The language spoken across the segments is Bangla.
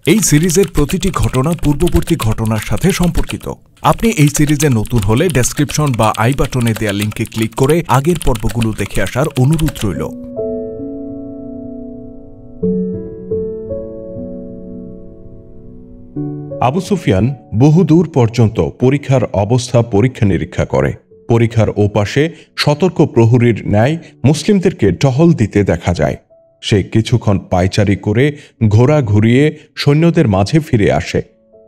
এই সিরিজের প্রতিটি ঘটনা পূর্ববর্তী ঘটনার সাথে সম্পর্কিত। আপনি এই সিরিজে নতুন হলে ডেসক্রিপশন বা আই বাটনে দেয়া লিঙ্কে ক্লিক করে আগের পর্বগুলো দেখে আসার অনুরোধ রইল। আবু সুফিয়ান বহুদূর পর্যন্ত পরীক্ষার অবস্থা পরীক্ষা নিরীক্ষা করে। পরীক্ষার ওপাশে সতর্ক প্রহরীর ন্যায় মুসলিমদেরকে টহল দিতে দেখা যায়। সে কিছুক্ষণ পায়চারি করে ঘোড়া ঘুরিয়ে সৈন্যদের মাঝে ফিরে আসে।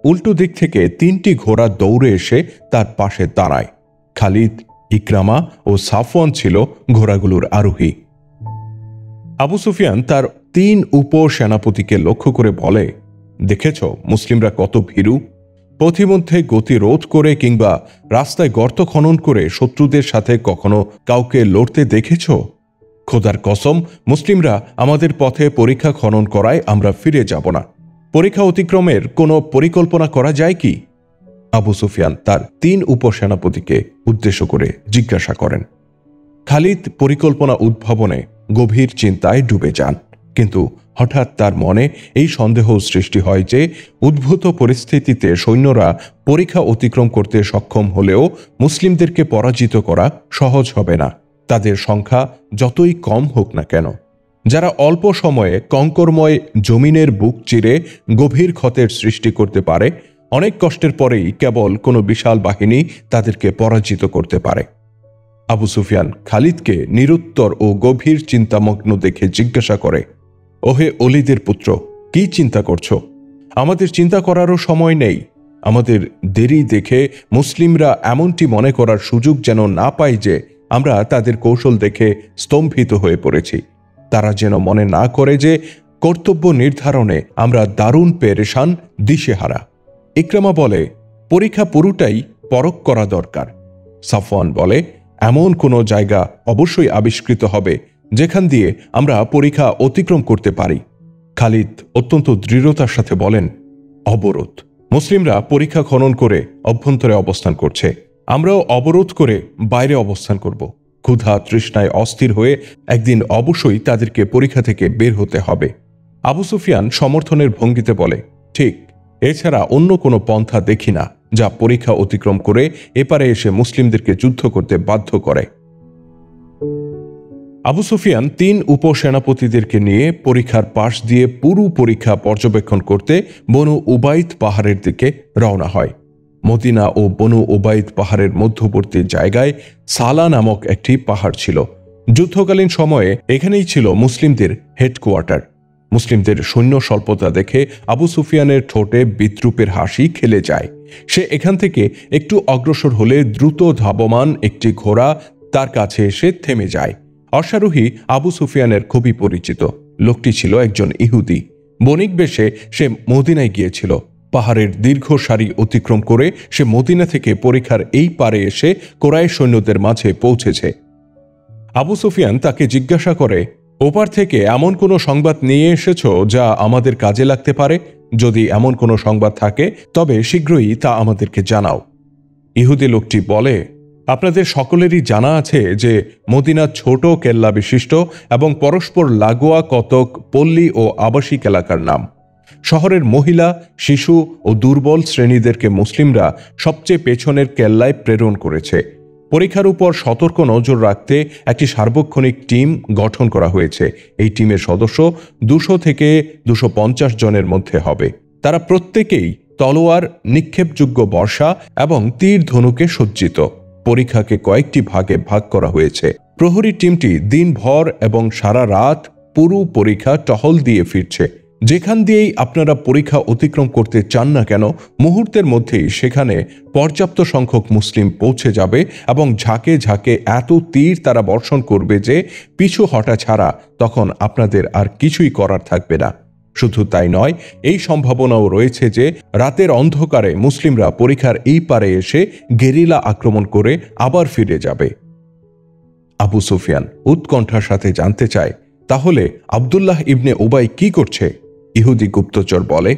উল্টো দিক থেকে 3টি ঘোড়া দৌড়ে এসে তার পাশে দাঁড়ায়। খালিদ, ইকরামা ও সাফওয়ান ছিল ঘোড়াগুলোর আরোহী। আবু সুফিয়ান তার 3 উপসেনাপতিকে লক্ষ্য করে বলে, দেখেছ মুসলিমরা কত ভীরু? পথিমধ্যে গতি রোধ করে কিংবা রাস্তায় গর্ত খনন করে শত্রুদের সাথে কখনো কাউকে লড়তে দেখেছ? খোদার কসম, মুসলিমরা আমাদের পথে পরীক্ষা খনন করায় আমরা ফিরে যাব না। পরীক্ষা অতিক্রমের কোনো পরিকল্পনা করা যায় কি? আবু সুফিয়ান তার 3 উপসেনাপতিকে উদ্দেশ্য করে জিজ্ঞাসা করেন। খালিদ পরিকল্পনা উদ্ভাবনে গভীর চিন্তায় ডুবে যান, কিন্তু হঠাৎ তার মনে এই সন্দেহ সৃষ্টি হয় যে উদ্ভূত পরিস্থিতিতে সৈন্যরা পরীক্ষা অতিক্রম করতে সক্ষম হলেও মুসলিমদেরকে পরাজিত করা সহজ হবে না, তাদের সংখ্যা যতই কম হোক না কেন। যারা অল্প সময়ে কঙ্করময় জমিনের বুক চিরে গভীর ক্ষতের সৃষ্টি করতে পারে, অনেক কষ্টের পরেই কেবল কোনো বিশাল বাহিনী তাদেরকে পরাজিত করতে পারে। আবু সুফিয়ান খালিদকে নিরুত্তর ও গভীর চিন্তামগ্ন দেখে জিজ্ঞাসা করে, ওহে অলিদের পুত্র, কি চিন্তা করছো? আমাদের চিন্তা করারও সময় নেই। আমাদের দেরি দেখে মুসলিমরা এমনটি মনে করার সুযোগ যেন না পায় যে আমরা তাদের কৌশল দেখে স্তম্ভিত হয়ে পড়েছি। তারা যেন মনে না করে যে কর্তব্য নির্ধারণে আমরা দারুণ পেরেশান, দিশেহারা। ইকরামা বলে, পরীক্ষা পুরোটাই পরখ করা দরকার। সাফওয়ান বলে, এমন কোনো জায়গা অবশ্যই আবিষ্কৃত হবে যেখান দিয়ে আমরা পরীক্ষা অতিক্রম করতে পারি। খালিদ অত্যন্ত দৃঢ়তার সাথে বলেন, অবরোধ। মুসলিমরা পরীক্ষা খনন করে অভ্যন্তরে অবস্থান করছে, আমরাও অবরোধ করে বাইরে অবস্থান করব। ক্ষুধা তৃষ্ণায় অস্থির হয়ে একদিন অবশ্যই তাদেরকে পরীক্ষা থেকে বের হতে হবে। আবু সুফিয়ান সমর্থনের ভঙ্গিতে বলে, ঠিক, এছাড়া অন্য কোনো পন্থা দেখি না যা পরীক্ষা অতিক্রম করে এপারে এসে মুসলিমদেরকে যুদ্ধ করতে বাধ্য করে। আবু সুফিয়ান 3 উপসেনাপতিদেরকে নিয়ে পরীক্ষার পাশ দিয়ে পুরো পরীক্ষা পর্যবেক্ষণ করতে বনু উবাইদ পাহাড়ের দিকে রওনা হয়। মদিনা ও বনু উবাইদ পাহাড়ের মধ্যবর্তী জায়গায় সালা নামক একটি পাহাড় ছিল। যুদ্ধকালীন সময়ে এখানেই ছিল মুসলিমদের হেডকোয়ার্টার। মুসলিমদের সৈন্য স্বল্পতা দেখে আবু সুফিয়ানের ঠোঁটে বিদ্রুপের হাসি খেলে যায়। সে এখান থেকে একটু অগ্রসর হলে দ্রুত ধাবমান একটি ঘোড়া তার কাছে এসে থেমে যায়। অশ্বারোহী আবু সুফিয়ানের খুবই পরিচিত। লোকটি ছিল একজন ইহুদি। বণিক বেশে সে মদিনায় গিয়েছিল। পাহাড়ের দীর্ঘ সারি অতিক্রম করে সে মদিনা থেকে পরীক্ষার এই পারে এসে কুরাইশ সৈন্যদের মাঝে পৌঁছেছে। আবু সুফিয়ান তাকে জিজ্ঞাসা করে, ওপার থেকে এমন কোনো সংবাদ নিয়ে এসেছো যা আমাদের কাজে লাগতে পারে? যদি এমন কোনো সংবাদ থাকে তবে শীঘ্রই তা আমাদেরকে জানাও। ইহুদি লোকটি বলে, আপনাদের সকলেরই জানা আছে যে মদিনা ছোট কেল্লা বিশিষ্ট এবং পরস্পর লাগোয়া কতক পল্লী ও আবাসিক এলাকার নাম। শহরের মহিলা, শিশু ও দুর্বল শ্রেণীদেরকে মুসলিমরা সবচেয়ে পেছনের কেল্লায় প্রেরণ করেছে। পরীক্ষার উপর সতর্ক নজর রাখতে একটি সার্বক্ষণিক টিম গঠন করা হয়েছে। এই টিমের সদস্য 200 থেকে 250 জনের মধ্যে হবে। তারা প্রত্যেকেই তলোয়ার, নিক্ষেপযোগ্য বর্শা এবং তীর ধনুকে সজ্জিত। পরীক্ষাকে কয়েকটি ভাগে ভাগ করা হয়েছে। প্রহরী টিমটি দিনভর এবং সারা রাত পুরো পরীক্ষা টহল দিয়ে ফিরছে। যেখান দিয়েই আপনারা পরীক্ষা অতিক্রম করতে চান না কেন, মুহূর্তের মধ্যেই সেখানে পর্যাপ্ত সংখ্যক মুসলিম পৌঁছে যাবে এবং ঝাঁকে ঝাঁকে এত তীর তারা বর্ষণ করবে যে পিছু হটা ছাড়া তখন আপনাদের আর কিছুই করার থাকবে না। শুধু তাই নয়, এই সম্ভাবনাও রয়েছে যে রাতের অন্ধকারে মুসলিমরা পরীক্ষার এই পারে এসে গেরিলা আক্রমণ করে আবার ফিরে যাবে। আবু সুফিয়ান উৎকণ্ঠার সাথে জানতে চায়, তাহলে আব্দুল্লাহ ইবনে উবাই কি করছে? ইহুদি গুপ্তচর বলে,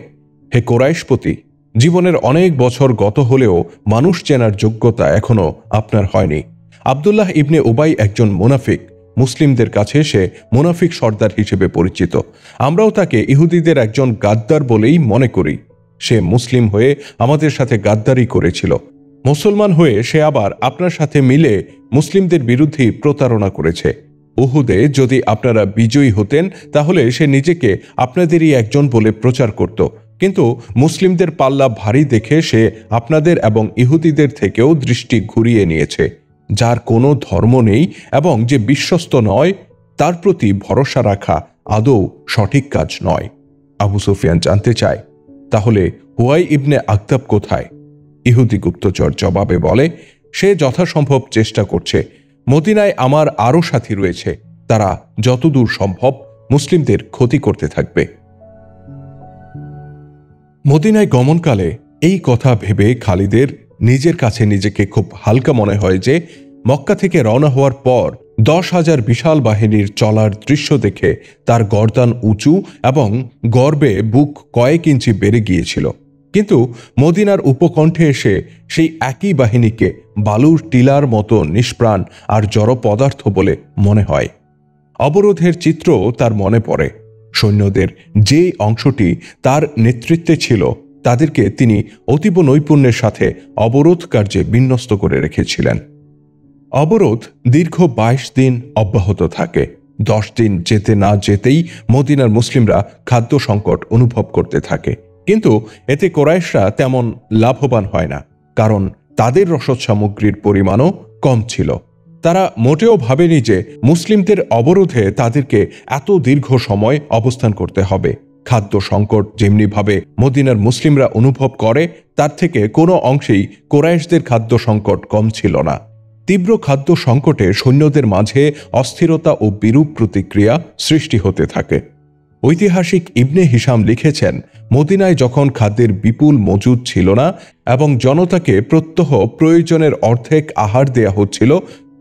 হে কোরাইশপতি, জীবনের অনেক বছর গত হলেও মানুষ চেনার যোগ্যতা এখনো আপনার হয়নি। আব্দুল্লাহ ইবনে উবাই একজন মুনাফিক। মুসলিমদের কাছে সে মুনাফিক সর্দার হিসেবে পরিচিত। আমরাও তাকে ইহুদিদের একজন গাদ্দার বলেই মনে করি। সে মুসলিম হয়ে আমাদের সাথে গাদ্দারি করেছিল। মুসলমান হয়ে সে আবার আপনার সাথে মিলে মুসলিমদের বিরুদ্ধে প্রতারণা করেছে। উহুদে যদি আপনারা বিজয়ী হতেন তাহলে সে নিজেকে আপনাদেরই একজন বলে প্রচার করত, কিন্তু মুসলিমদের পাল্লা ভারী দেখে সে আপনাদের এবং ইহুদিদের থেকেও দৃষ্টি ঘুরিয়ে নিয়েছে। যার কোনো ধর্ম নেই এবং যে বিশ্বস্ত নয় তার প্রতি ভরসা রাখা আদৌ সঠিক কাজ নয়। আবু সুফিয়ান জানতে চায়, তাহলে হুয়াই ইবনে আখতাব কোথায়? ইহুদি গুপ্তচর জবাবে বলে, সে যথাসম্ভব চেষ্টা করছে। মদিনায় আমার আরও সাথী রয়েছে, তারা যতদূর সম্ভব মুসলিমদের ক্ষতি করতে থাকবে। মদিনায় গমনকালে এই কথা ভেবে খালিদের নিজের কাছে নিজেকে খুব হালকা মনে হয় যে মক্কা থেকে রওনা হওয়ার পর 10,000 বিশাল বাহিনীর চলার দৃশ্য দেখে তার গর্দান উঁচু এবং গর্বে বুক কয়েক ইঞ্চি বেড়ে গিয়েছিল। কিন্তু মদিনার উপকণ্ঠে এসে সেই একই বাহিনীকে বালুর টিলার মতো নিষ্প্রাণ আর জড় পদার্থ বলে মনে হয়। অবরোধের চিত্র তার মনে পড়ে। সৈন্যদের যে অংশটি তার নেতৃত্বে ছিল তাদেরকে তিনি অতীব নৈপুণ্যের সাথে অবরোধ কার্যে বিন্যস্ত করে রেখেছিলেন। অবরোধ দীর্ঘ 22 দিন অব্যাহত থাকে। 10 দিন যেতে না যেতেই মদিনার মুসলিমরা খাদ্য সংকট অনুভব করতে থাকে, কিন্তু এতে কোরাইশরা তেমন লাভবান হয় না, কারণ তাদের রসদ সামগ্রীর পরিমাণও কম ছিল। তারা মোটেও ভাবেনি যে মুসলিমদের অবরোধে তাদেরকে এত দীর্ঘ সময় অবস্থান করতে হবে। খাদ্য সংকট যেমনিভাবে মদিনার মুসলিমরা অনুভব করে তার থেকে কোনো অংশেই কোরাইশদের খাদ্য সংকট কম ছিল না। তীব্র খাদ্য সংকটে সৈন্যদের মাঝে অস্থিরতা ও বিরূপ প্রতিক্রিয়া সৃষ্টি হতে থাকে। ঐতিহাসিক ইবনে হিশাম লিখেছেন, মদিনায় যখন খাদ্যের বিপুল মজুদ ছিল না এবং জনতাকে প্রত্যহ প্রয়োজনের অর্ধেক আহার দেয়া হচ্ছিল,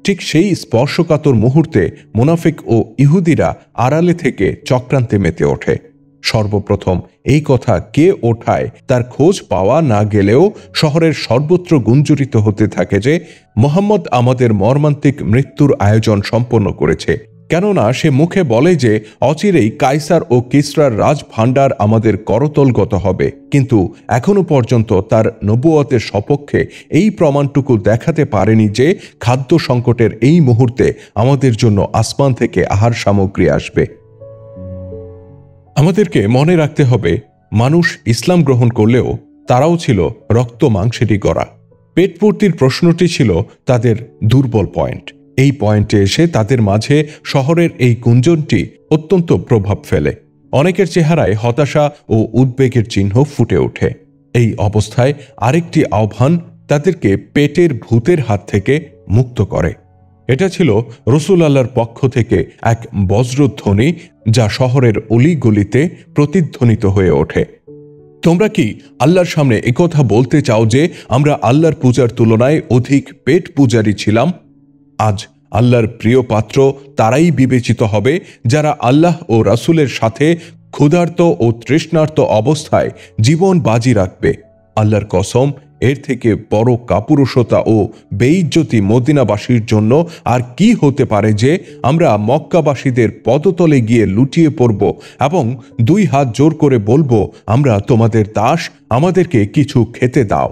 ঠিক সেই স্পর্শকাতর মুহূর্তে মুনাফিক ও ইহুদিরা আড়ালে থেকে চক্রান্তে মেতে ওঠে। সর্বপ্রথম এই কথা কে ওঠায় তার খোঁজ পাওয়া না গেলেও শহরের সর্বত্র গুঞ্জরিত হতে থাকে যে মুহাম্মদ আমাদের মর্মান্তিক মৃত্যুর আয়োজন সম্পন্ন করেছে, কেননা সে মুখে বলে যে অচিরেই কাইসার ও কিসরার রাজভাণ্ডার আমাদের করতলগত হবে, কিন্তু এখনো পর্যন্ত তার নবুয়তের সপক্ষে এই প্রমাণটুকু দেখাতে পারেনি যে খাদ্য সংকটের এই মুহূর্তে আমাদের জন্য আসমান থেকে আহার সামগ্রী আসবে। আমাদেরকে মনে রাখতে হবে, মানুষ ইসলাম গ্রহণ করলেও তারাও ছিল রক্ত মাংসেরই গড়া। পেটপূর্তির প্রশ্নটি ছিল তাদের দুর্বল পয়েন্ট। এই পয়েন্টে এসে তাদের মাঝে শহরের এই গুঞ্জনটি অত্যন্ত প্রভাব ফেলে। অনেকের চেহারায় হতাশা ও উদ্বেগের চিহ্ন ফুটে ওঠে। এই অবস্থায় আরেকটি আহ্বান তাদেরকে পেটের ভূতের হাত থেকে মুক্ত করে। এটা ছিল রসুল আল্লাহর পক্ষ থেকে এক বজ্রধ্বনি, যা শহরের অলিগলিতে প্রতিধ্বনিত হয়ে ওঠে। তোমরা কি আল্লাহর সামনে একথা বলতে চাও যে আমরা আল্লাহর পূজার তুলনায় অধিক পেট পূজারী ছিলাম? আজ আল্লাহর প্রিয় পাত্র তারাই বিবেচিত হবে যারা আল্লাহ ও রাসূলের সাথে ক্ষুধার্ত ও তৃষ্ণার্ত অবস্থায় জীবন বাজি রাখবে। আল্লাহর কসম, এর থেকে বড় কাপুরুষতা ও বেইজ্জতি মদিনাবাসীর জন্য আর কি হতে পারে যে আমরা মক্কাবাসীদের পদতলে গিয়ে লুটিয়ে পড়ব এবং 2 হাত জোর করে বলবো, আমরা তোমাদের দাস, আমাদেরকে কিছু খেতে দাও।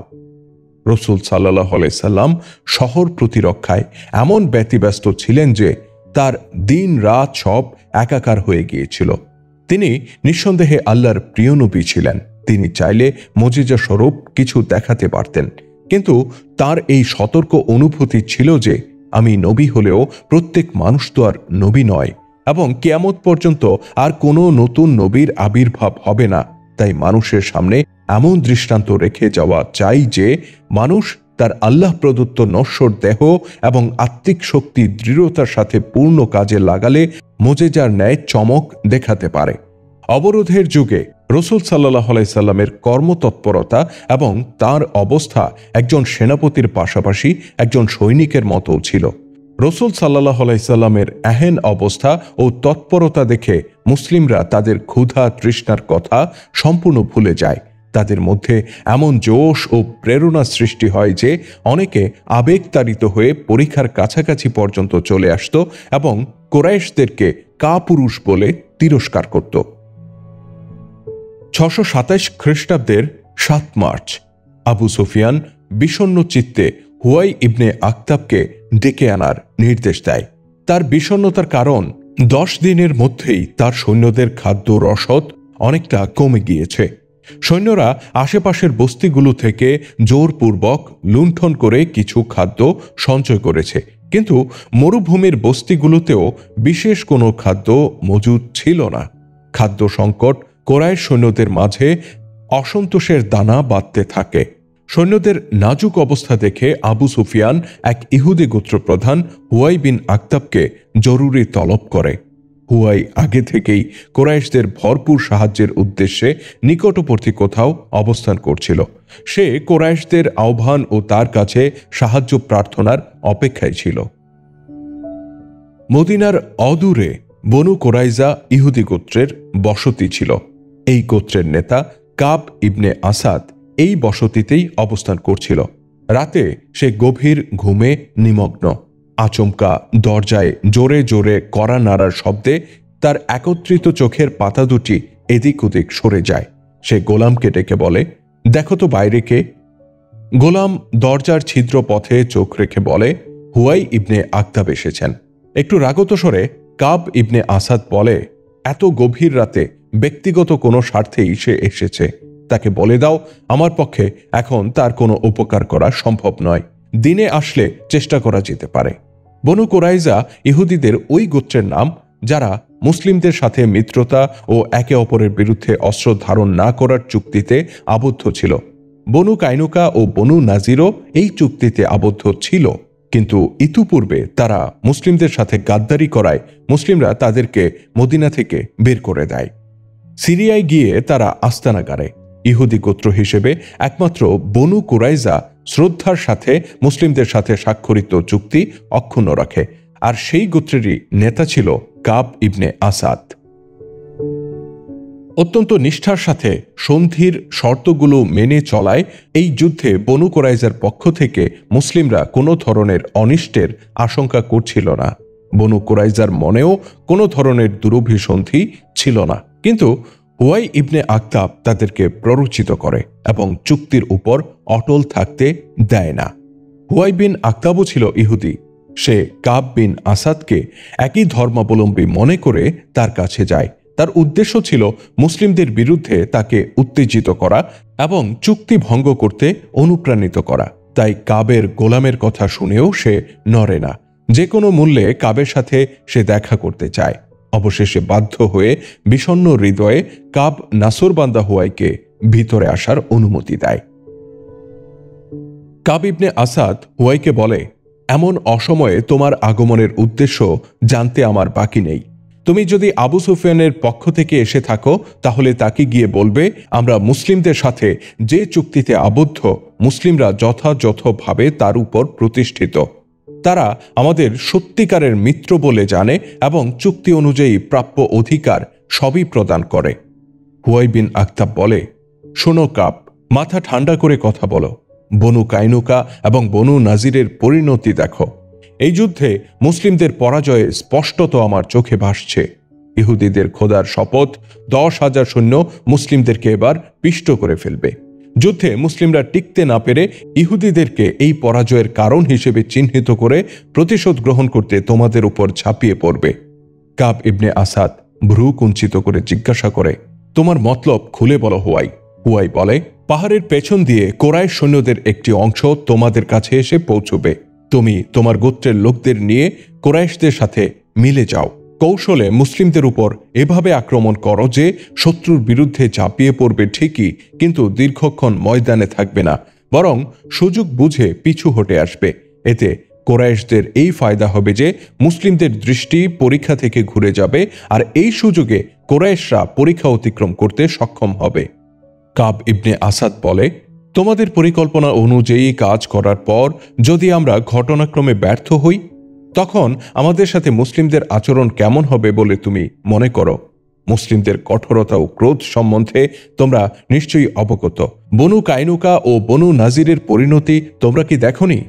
রসুল সাল্লাল্লাহু আলাইহি সাল্লাম শহর প্রতিরক্ষায় এমন ব্যতিব্যস্ত ছিলেন যে তার দিন রাত সব একাকার হয়ে গিয়েছিল। তিনি নিঃসন্দেহে আল্লাহর প্রিয় নবী ছিলেন। তিনি চাইলে মুজিজা স্বরূপ কিছু দেখাতে পারতেন, কিন্তু তার এই সতর্ক অনুভূতি ছিল যে আমি নবী হলেও প্রত্যেক মানুষ তো আর নবী নয় এবং কিয়ামত পর্যন্ত আর কোনো নতুন নবীর আবির্ভাব হবে না। তাই মানুষের সামনে এমন দৃষ্টান্ত রেখে যাওয়া চাই যে মানুষ তার আল্লাহ প্রদত্ত নশ্বর দেহ এবং আত্মিক শক্তি দৃঢ়তার সাথে পূর্ণ কাজে লাগালে মুজিজার ন্যায় চমক দেখাতে পারে। অবরোধের যুগে রসুল সাল্লাল্লাহু আলাইহি সাল্লামের কর্মতৎপরতা এবং তার অবস্থা একজন সেনাপতির পাশাপাশি একজন সৈনিকের মতো ছিল। রসুল সাল্লাল্লাহু আলাইহি সাল্লামের এহেন অবস্থা ও তৎপরতা দেখে মুসলিমরা তাদের ক্ষুধা তৃষ্ণার কথা সম্পূর্ণ ভুলে যায়। তাদের মধ্যে এমন জোশ ও প্রেরণা সৃষ্টি হয় যে অনেকে আবেগতাড়িত হয়ে পরীক্ষার কাছাকাছি পর্যন্ত চলে আসত এবং কুরাইশদেরকে কাপুরুষ বলে তিরস্কার করত। 627 খ্রিস্টাব্দের 7 মার্চ আবু সুফিয়ান বিষণ্ণ চিত্তে হুয়াই ইবনে আখতাবকে ডেকে আনার নির্দেশ দেয়। তার বিষণ্ণতার কারণ 10 দিনের মধ্যেই তার সৈন্যদের খাদ্য রসদ অনেকটা কমে গিয়েছে। সৈন্যরা আশেপাশের বস্তিগুলো থেকে জোরপূর্বক লুণ্ঠন করে কিছু খাদ্য সঞ্চয় করেছে, কিন্তু মরুভূমির বস্তিগুলোতেও বিশেষ কোনো খাদ্য মজুদ ছিল না। খাদ্য সংকট কুরাইশ সৈন্যদের মাঝে অসন্তোষের দানা বাঁধতে থাকে। সৈন্যদের নাজুক অবস্থা দেখে আবু সুফিয়ান এক ইহুদি গোত্রপ্রধান হুয়াই বিন আখতাবকে জরুরি তলব করে। হুয়াই আগে থেকেই কুরাইশদের ভরপুর সাহায্যের উদ্দেশ্যে নিকটবর্তী কোথাও অবস্থান করছিল। সে কুরাইশদের আহ্বান ও তার কাছে সাহায্য প্রার্থনার অপেক্ষায় ছিল। মদিনার অদূরে বনু কুরাইজা ইহুদি গোত্রের বসতি ছিল। এই গোত্রের নেতা কাব ইবনে আসাদ এই বসতিতেই অবস্থান করছিল। রাতে সে গভীর ঘুমে নিমগ্ন। আচমকা দরজায় জোরে জোরে কড়া নাড়ার শব্দে তার একত্রিত চোখের পাতা দুটি এদিক ওদিক সরে যায়। সে গোলামকে ডেকে বলে, দেখো তো বাইরে কে? গোলাম দরজার ছিদ্র পথে চোখ রেখে বলে, হুয়াই ইবনে আখতাব এসেছেন। একটু রাগত স্বরে কাব ইবনে আসাদ বলে, এত গভীর রাতে ব্যক্তিগত কোনো স্বার্থেই সে এসেছে। তাকে বলে দাও আমার পক্ষে এখন তার কোনো উপকার করা সম্ভব নয়। দিনে আসলে চেষ্টা করা যেতে পারে। বনু কুরাইজা ইহুদিদের ওই গোত্রের নাম যারা মুসলিমদের সাথে মিত্রতা ও একে অপরের বিরুদ্ধে অস্ত্র ধারণ না করার চুক্তিতে আবদ্ধ ছিল। বনু কাইনুকা ও বনু নাজিরও এই চুক্তিতে আবদ্ধ ছিল, কিন্তু ইতিপূর্বে তারা মুসলিমদের সাথে গাদ্দারি করায় মুসলিমরা তাদেরকে মদিনা থেকে বের করে দেয়। সিরিয়ায় গিয়ে তারা আস্তানা গাড়ে। ইহুদি গোত্র হিসেবে একমাত্র বনু কুরাইজা শ্রদ্ধার সাথে মুসলিমদের সাথে স্বাক্ষরিত চুক্তি অক্ষুণ্ণ রাখে, আর সেই গোত্রেরই নেতা ছিল কাব ইবনে আসাদ। অত্যন্ত নিষ্ঠার সাথে সন্ধির শর্তগুলো মেনে চলায় এই যুদ্ধে বনু কুরাইজার পক্ষ থেকে মুসলিমরা কোনো ধরনের অনিষ্টের আশঙ্কা করছিল না। বনু কুরাইজার মনেও কোনো ধরনের দুরভিসন্ধি ছিল না, কিন্তু হুয়াই ইবনে আখতাব তাদেরকে প্ররোচিত করে এবং চুক্তির উপর অটল থাকতে দেয় না। হুয়াই বিন আখতাবও ছিল ইহুদি। সে কাব বিন আসাদকে একই ধর্মাবলম্বী মনে করে তার কাছে যায়। তার উদ্দেশ্য ছিল মুসলিমদের বিরুদ্ধে তাকে উত্তেজিত করা এবং চুক্তি ভঙ্গ করতে অনুপ্রাণিত করা। তাই কাবের গোলামের কথা শুনেও সে নড়ে না। যে কোনো মূল্যে কাবের সাথে সে দেখা করতে চায়। অবশেষে বাধ্য হয়ে বিষণ্ণ হৃদয়ে কাব নাসরবান্দা হুয়াইকে ভিতরে আসার অনুমতি দেয়। কাব ইবনে আসাদ হুয়াইকে বলে, এমন অসময়ে তোমার আগমনের উদ্দেশ্য জানতে আমার বাকি নেই। তুমি যদি আবু সুফিয়ানের পক্ষ থেকে এসে থাকো তাহলে তাকে গিয়ে বলবে, আমরা মুসলিমদের সাথে যে চুক্তিতে আবদ্ধ মুসলিমরা যথাযথভাবে তার উপর প্রতিষ্ঠিত। তারা আমাদের সত্যিকারের মিত্র বলে জানে এবং চুক্তি অনুযায়ী প্রাপ্য অধিকার সবই প্রদান করে। হুয়াই বিন আখতাব বলে, শোনো কাব, মাথা ঠান্ডা করে কথা বলো। বনু কাইনুকা এবং বনু নাজিরের পরিণতি দেখো। এই যুদ্ধে মুসলিমদের পরাজয়ে স্পষ্টত আমার চোখে ভাসছে। ইহুদিদের খোদার শপথ 10,000 সৈন্য মুসলিমদেরকে এবার পিষ্ট করে ফেলবে। যুদ্ধে মুসলিমরা টিকতে না পেরে ইহুদিদেরকে এই পরাজয়ের কারণ হিসেবে চিহ্নিত করে প্রতিশোধ গ্রহণ করতে তোমাদের উপর ঝাঁপিয়ে পড়বে। কাব ইবনে আসাদ ভ্রু কুঞ্চিত করে জিজ্ঞাসা করে, তোমার মতলব খুলে বলো হুয়াই। হুয়াই বলে, পাহাড়ের পেছন দিয়ে কুরাইশ সৈন্যদের একটি অংশ তোমাদের কাছে এসে পৌঁছবে। তুমি তোমার গোত্রের লোকদের নিয়ে কুরাইশদের সাথে মিলে যাও। কৌশলে মুসলিমদের উপর এভাবে আক্রমণ করো যে শত্রুর বিরুদ্ধে ঝাঁপিয়ে পড়বে ঠিকই, কিন্তু দীর্ঘক্ষণ ময়দানে থাকবে না, বরং সুযোগ বুঝে পিছু হটে আসবে। এতে কুরাইশদের এই ফায়দা হবে যে মুসলিমদের দৃষ্টি পরীক্ষা থেকে ঘুরে যাবে, আর এই সুযোগে কুরাইশরা পরীক্ষা অতিক্রম করতে সক্ষম হবে। কাব ইবনে আসাদ বলে, তোমাদের পরিকল্পনা অনুযায়ী কাজ করার পর যদি আমরা ঘটনাক্রমে ব্যর্থ হই, তখন আমাদের সাথে মুসলিমদের আচরণ কেমন হবে বলে তুমি মনে করো? মুসলিমদের কঠোরতা ও ক্রোধ সম্বন্ধে তোমরা নিশ্চয়ই অবগত। বনু কাইনুকা ও বনু নাজিরের পরিণতি তোমরা কি দেখনি?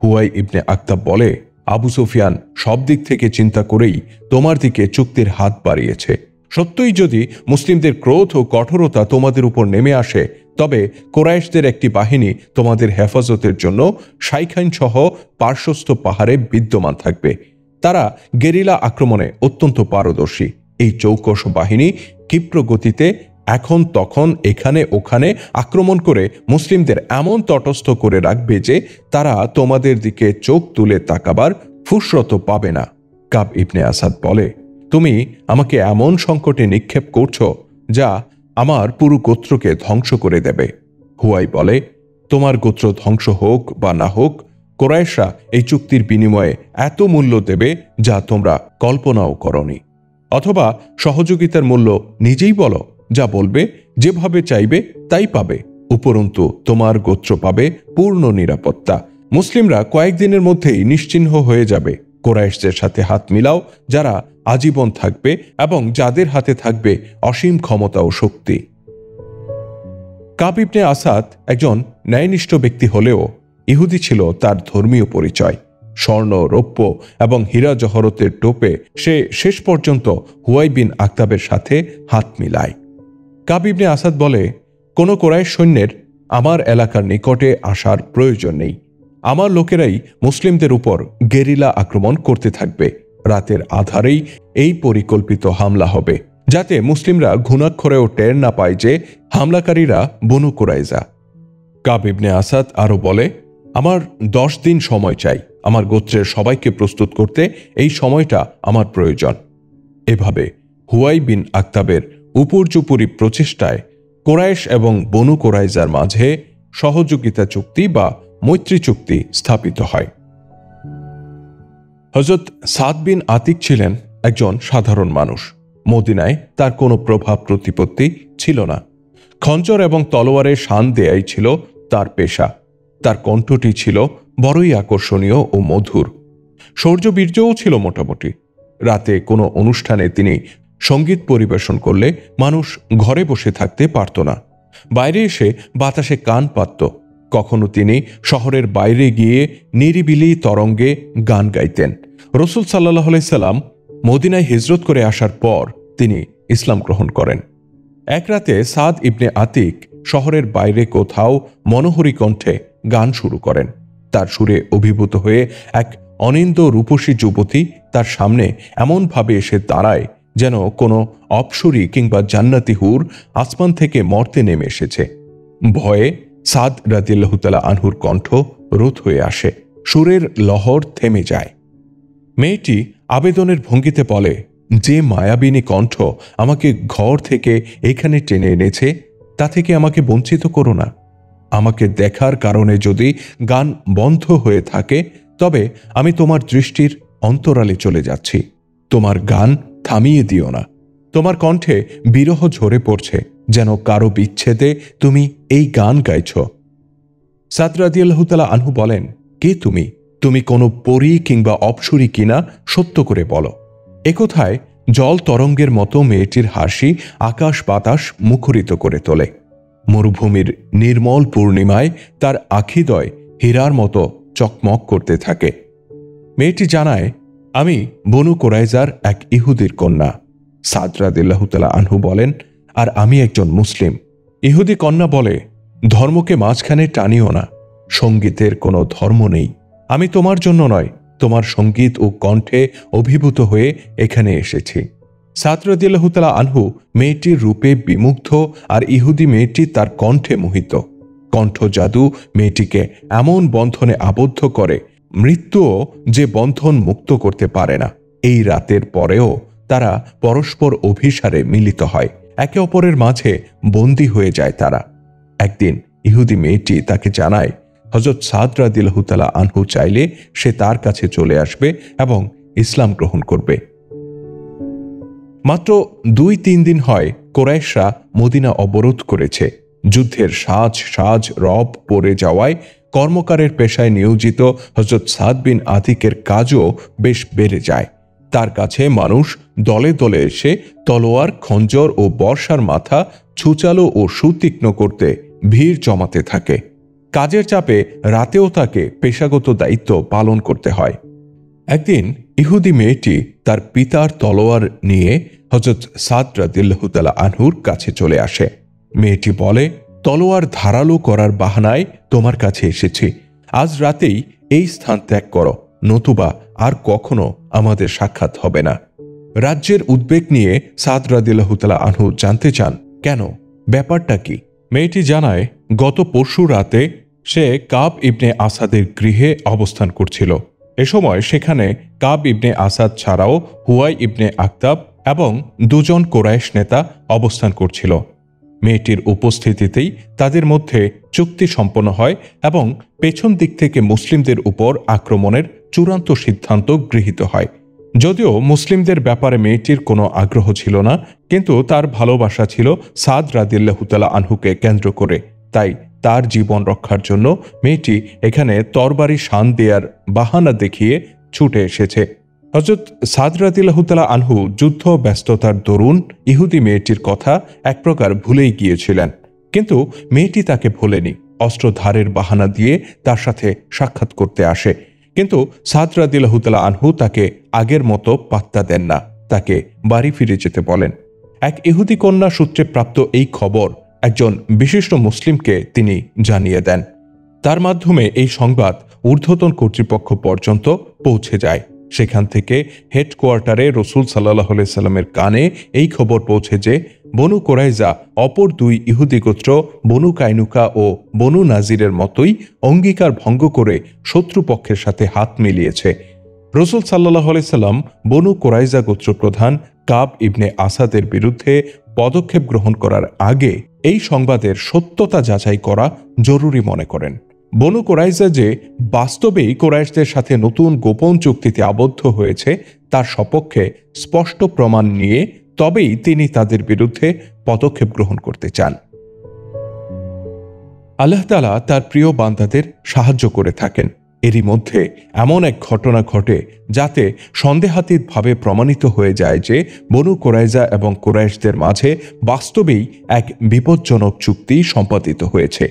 হুয়াই ইবনে আখতাব বলে, আবু সুফিয়ান সব দিক থেকে চিন্তা করেই তোমার দিকে চুক্তির হাত বাড়িয়েছে। সত্যই যদি মুসলিমদের ক্রোধ ও কঠোরতা তোমাদের উপর নেমে আসে, তবে কোরাইশদের একটি বাহিনী তোমাদের হেফাজতের জন্য শাইখাইন সহ পার্শ্বস্থ পাহাড়ে বিদ্যমান থাকবে। তারা গেরিলা আক্রমণে অত্যন্ত পারদর্শী। এই চৌকস বাহিনী ক্ষিপ্র গতিতে এখন তখন এখানে ওখানে আক্রমণ করে মুসলিমদের এমন তটস্থ করে রাখবে যে তারা তোমাদের দিকে চোখ তুলে তাকাবার ফুরসত পাবে না। কাব ইবনে আসাদ বলে, তুমি আমাকে এমন সংকটে নিক্ষেপ করছো যা আমার পুরো গোত্রকে ধ্বংস করে দেবে। হুয়াই বলে, তোমার গোত্র ধ্বংস হোক বা না হোক, কোরাইশরা এই চুক্তির বিনিময়ে এত মূল্য দেবে যা তোমরা কল্পনাও করনি। অথবা সহযোগিতার মূল্য নিজেই বলো, যা বলবে যেভাবে চাইবে তাই পাবে। উপরন্তু তোমার গোত্র পাবে পূর্ণ নিরাপত্তা। মুসলিমরা কয়েকদিনের মধ্যেই নিশ্চিহ্ন হয়ে যাবে। কোরাইশদের সাথে হাত মিলাও, যারা আজীবন থাকবে এবং যাদের হাতে থাকবে অসীম ক্ষমতা ও শক্তি। কাব ইবনে আসাদ একজন ন্যায়নিষ্ঠ ব্যক্তি হলেও ইহুদি ছিল তার ধর্মীয় পরিচয়। স্বর্ণ, রৌপ্য এবং হীরা জহরতের টোপে সে শেষ পর্যন্ত হুয়াই বিন আখতাবের সাথে হাত মিলায়। কাব ইবনে আসাদ বলে, কোনো কোরাইশ সৈন্যের আমার এলাকার নিকটে আসার প্রয়োজন নেই। আমার লোকেরাই মুসলিমদের উপর গেরিলা আক্রমণ করতে থাকবে। রাতের আধারেই এই পরিকল্পিত হামলা হবে, যাতে মুসলিমরা ঘুণাক্ষরেও টের না পায় যে হামলাকারীরা বনু কুরাইজা। কাব ইবনে আসাদ আরও বলে, আমার 10 দিন সময় চাই। আমার গোত্রের সবাইকে প্রস্তুত করতে এই সময়টা আমার প্রয়োজন। এভাবে হুয়াই বিন আখতাবের উপর্যুপরি প্রচেষ্টায় কোরাইশ এবং বনু কোরাইজার মাঝে সহযোগিতা চুক্তি বা মৈত্রী চুক্তি স্থাপিত হয়। হযরত সাদ বিন আতিক ছিলেন একজন সাধারণ মানুষ। মদিনায় তার কোনো প্রভাব প্রতিপত্তি ছিল না। খঞ্জর এবং তলোয়ারের শান দেয়াই ছিল তার পেশা। তার কণ্ঠটি ছিল বড়ই আকর্ষণীয় ও মধুর। শৌর্যবীর্যও ছিল মোটামুটি। রাতে কোনো অনুষ্ঠানে তিনি সঙ্গীত পরিবেশন করলে মানুষ ঘরে বসে থাকতে পারত না, বাইরে এসে বাতাসে কান পাতত। কখনো তিনি শহরের বাইরে গিয়ে নিরিবিলি তরঙ্গে গান গাইতেন। রসুল সাল্লাল্লাহু আলাইহি সাল্লাম মদিনায় হিজরত করে আসার পর তিনি ইসলাম গ্রহণ করেন। এক রাতে সাদ ইবনে আতিক শহরের বাইরে কোথাও মনোহরী কণ্ঠে গান শুরু করেন। তার সুরে অভিভূত হয়ে এক অনিন্দ রূপসী যুবতী তার সামনে এমনভাবে এসে দাঁড়ায় যেন কোনো অপ্সরী কিংবা জান্নাতি হুর আসমান থেকে মর্তে নেমে এসেছে। ভয়ে সাদ রাদিয়াল্লাহু তাআলা আনহুর কণ্ঠ রোধ হয়ে আসে, সুরের লহর থেমে যায়। মেয়েটি আবেদনের ভঙ্গিতে বলে, যে মায়াবিনী কণ্ঠ আমাকে ঘর থেকে এখানে টেনে এনেছে তা থেকে আমাকে বঞ্চিত করো না। আমাকে দেখার কারণে যদি গান বন্ধ হয়ে থাকে, তবে আমি তোমার দৃষ্টির অন্তরালে চলে যাচ্ছি। তোমার গান থামিয়ে দিও না। তোমার কণ্ঠে বিরহ ঝরে পড়ছে, যেন কারো বিচ্ছেদে তুমি এই গান গাইছ। সাদ রাদিয়াল্লাহু তাআলা আনহু বলেন, কে তুমি? তুমি কোনো পরী কিংবা অপ্সরী কিনা সত্য করে বলো। একথায় জল তরঙ্গের মতো মেয়েটির হাসি আকাশ বাতাস মুখরিত করে তোলে। মরুভূমির নির্মল পূর্ণিমায় তার আখিদয় হীরার মতো চকমক করতে থাকে। মেয়েটি জানায়, আমি বনু কোরাইজার এক ইহুদির কন্যা। সাদ রাদিয়াল্লাহু তাআলা আনহু বলেন, আর আমি একজন মুসলিম। ইহুদি কন্যা বলে, ধর্মকে মাঝখানে টানিও না। সঙ্গীতের কোনো ধর্ম নেই। আমি তোমার জন্য নয়, তোমার সঙ্গীত ও কণ্ঠে অভিভূত হয়ে এখানে এসেছি। সাদ রাদিয়াল্লাহু তাআলা আনহু মেয়েটির রূপে বিমুগ্ধ, আর ইহুদি মেয়েটি তার কণ্ঠে মোহিত। কণ্ঠ জাদু মেয়েটিকে এমন বন্ধনে আবদ্ধ করে, মৃত্যুও যে বন্ধন মুক্ত করতে পারে না। এই রাতের পরেও তারা পরস্পর অভিসারে মিলিত হয়, একে অপরের মাঝে বন্দী হয়ে যায় তারা। একদিন ইহুদি মেয়েটি তাকে জানায়, হযরত সাদ রাদিয়াল্লাহু তাআলা আনহু চাইলে সে তার কাছে চলে আসবে এবং ইসলাম গ্রহণ করবে। মাত্র 2-3 দিন হয় কোরাইশরা মদিনা অবরোধ করেছে। যুদ্ধের সাজ রব পড়ে যাওয়ায় কর্মকারের পেশায় নিয়োজিত হযরত সাদ বিন আতিকের কাজও বেশ বেড়ে যায়। তার কাছে মানুষ দলে দলে এসে তলোয়ার, খঞ্জর ও বর্ষার মাথা ছুচালো ও সুতীক্ষ্ণ করতে ভিড় জমাতে থাকে। কাজের চাপে রাতেও তাকে পেশাগত দায়িত্ব পালন করতে হয়। একদিন ইহুদি মেয়েটি তার পিতার তলোয়ার নিয়ে হযরত সাদ রাদিয়াল্লাহু তাআলা আনহুর কাছে চলে আসে। মেয়েটি বলে, তলোয়ার ধারালো করার বাহানায় তোমার কাছে এসেছি। আজ রাতেই এই স্থান ত্যাগ করো, নতুবা আর কখনো আমাদের সাক্ষাৎ হবে না। রাজ্যের উদ্বেগ নিয়ে সাদ রাদিয়াল্লাহু তাআলা আনহু জানতে চান, কেন, ব্যাপারটা কি? মেয়েটি জানায়, গত পরশু রাতে সে কাব ইবনে আসাদের গৃহে অবস্থান করছিল। এ সময় সেখানে কাব ইবনে আসাদ ছাড়াও হুয়াই ইবনে আখতাব এবং দুজন কোরাইশ নেতা অবস্থান করছিল। মেয়েটির উপস্থিতিতেই তাদের মধ্যে চুক্তি সম্পন্ন হয় এবং পেছন দিক থেকে মুসলিমদের উপর আক্রমণের চূড়ান্ত সিদ্ধান্ত গৃহীত হয়। যদিও মুসলিমদের ব্যাপারে মেয়েটির কোনো আগ্রহ ছিল না, কিন্তু তার ভালোবাসা ছিল সাদ রাদিয়াল্লাহু তাআলা আনহুকে কেন্দ্র করে। তাই তার জীবন রক্ষার জন্য মেয়েটি এখানে তরবারি শান দেয়ার বাহানা দেখিয়ে ছুটে এসেছে। হযরত সাদ রাদিয়াল্লাহু তাআলা আনহু যুদ্ধ ব্যস্ততার দরুন ইহুদি মেয়েটির কথা এক প্রকার ভুলেই গিয়েছিলেন, কিন্তু মেয়েটি তাকে ভোলেনি। অস্ত্র ধারের বাহানা দিয়ে তার সাথে সাক্ষাৎ করতে আসে, কিন্তু সাদ রাদিয়াল্লাহু তাআলা আনহু তাকে আগের মতো পাত্তা দেন না, তাকে বাড়ি ফিরে যেতে বলেন। এক ইহুদি কন্যা সূত্রে প্রাপ্ত এই খবর একজন বিশিষ্ট মুসলিমকে তিনি জানিয়ে দেন। তার মাধ্যমে এই সংবাদ ঊর্ধ্বতন কর্তৃপক্ষ পর্যন্ত পৌঁছে যায়। সেখান থেকে হেডকোয়ার্টারে রাসূল সাল্লাল্লাহু আলাইহি সাল্লামের কানে এই খবর পৌঁছে যে বনু কুরাইজা অপর দুই ইহুদি গোত্র বনু কাইনুকা ও বনু নাজিরের মতোই অঙ্গীকার ভঙ্গ করে শত্রুপক্ষের সাথে হাত মিলিয়েছে। রাসূল সাল্লাল্লাহু আলাইহি সাল্লাম বনু কুরাইজা গোত্রপ্রধান কাব ইবনে আসাদের বিরুদ্ধে পদক্ষেপ গ্রহণ করার আগে এই সংবাদের সত্যতা যাচাই করা জরুরি মনে করেন। বনু কুরাইজা যে বাস্তবেই কুরাইশদের সাথে নতুন গোপন চুক্তিতে আবদ্ধ হয়েছে তার সপক্ষে স্পষ্ট প্রমাণ নিয়ে তবেই তিনি তাদের বিরুদ্ধে পদক্ষেপ গ্রহণ করতে চান। আল্লাহ তাআলা তার প্রিয় বান্দাদের সাহায্য করে থাকেন। এরই মধ্যে এমন এক ঘটনা ঘটে যাতে সন্দেহাতীতভাবে প্রমাণিত হয়ে যায় যে বনু কুরাইজা এবং কুরাইশদের মাঝে বাস্তবেই এক বিপজ্জনক চুক্তি সম্পাদিত হয়েছে।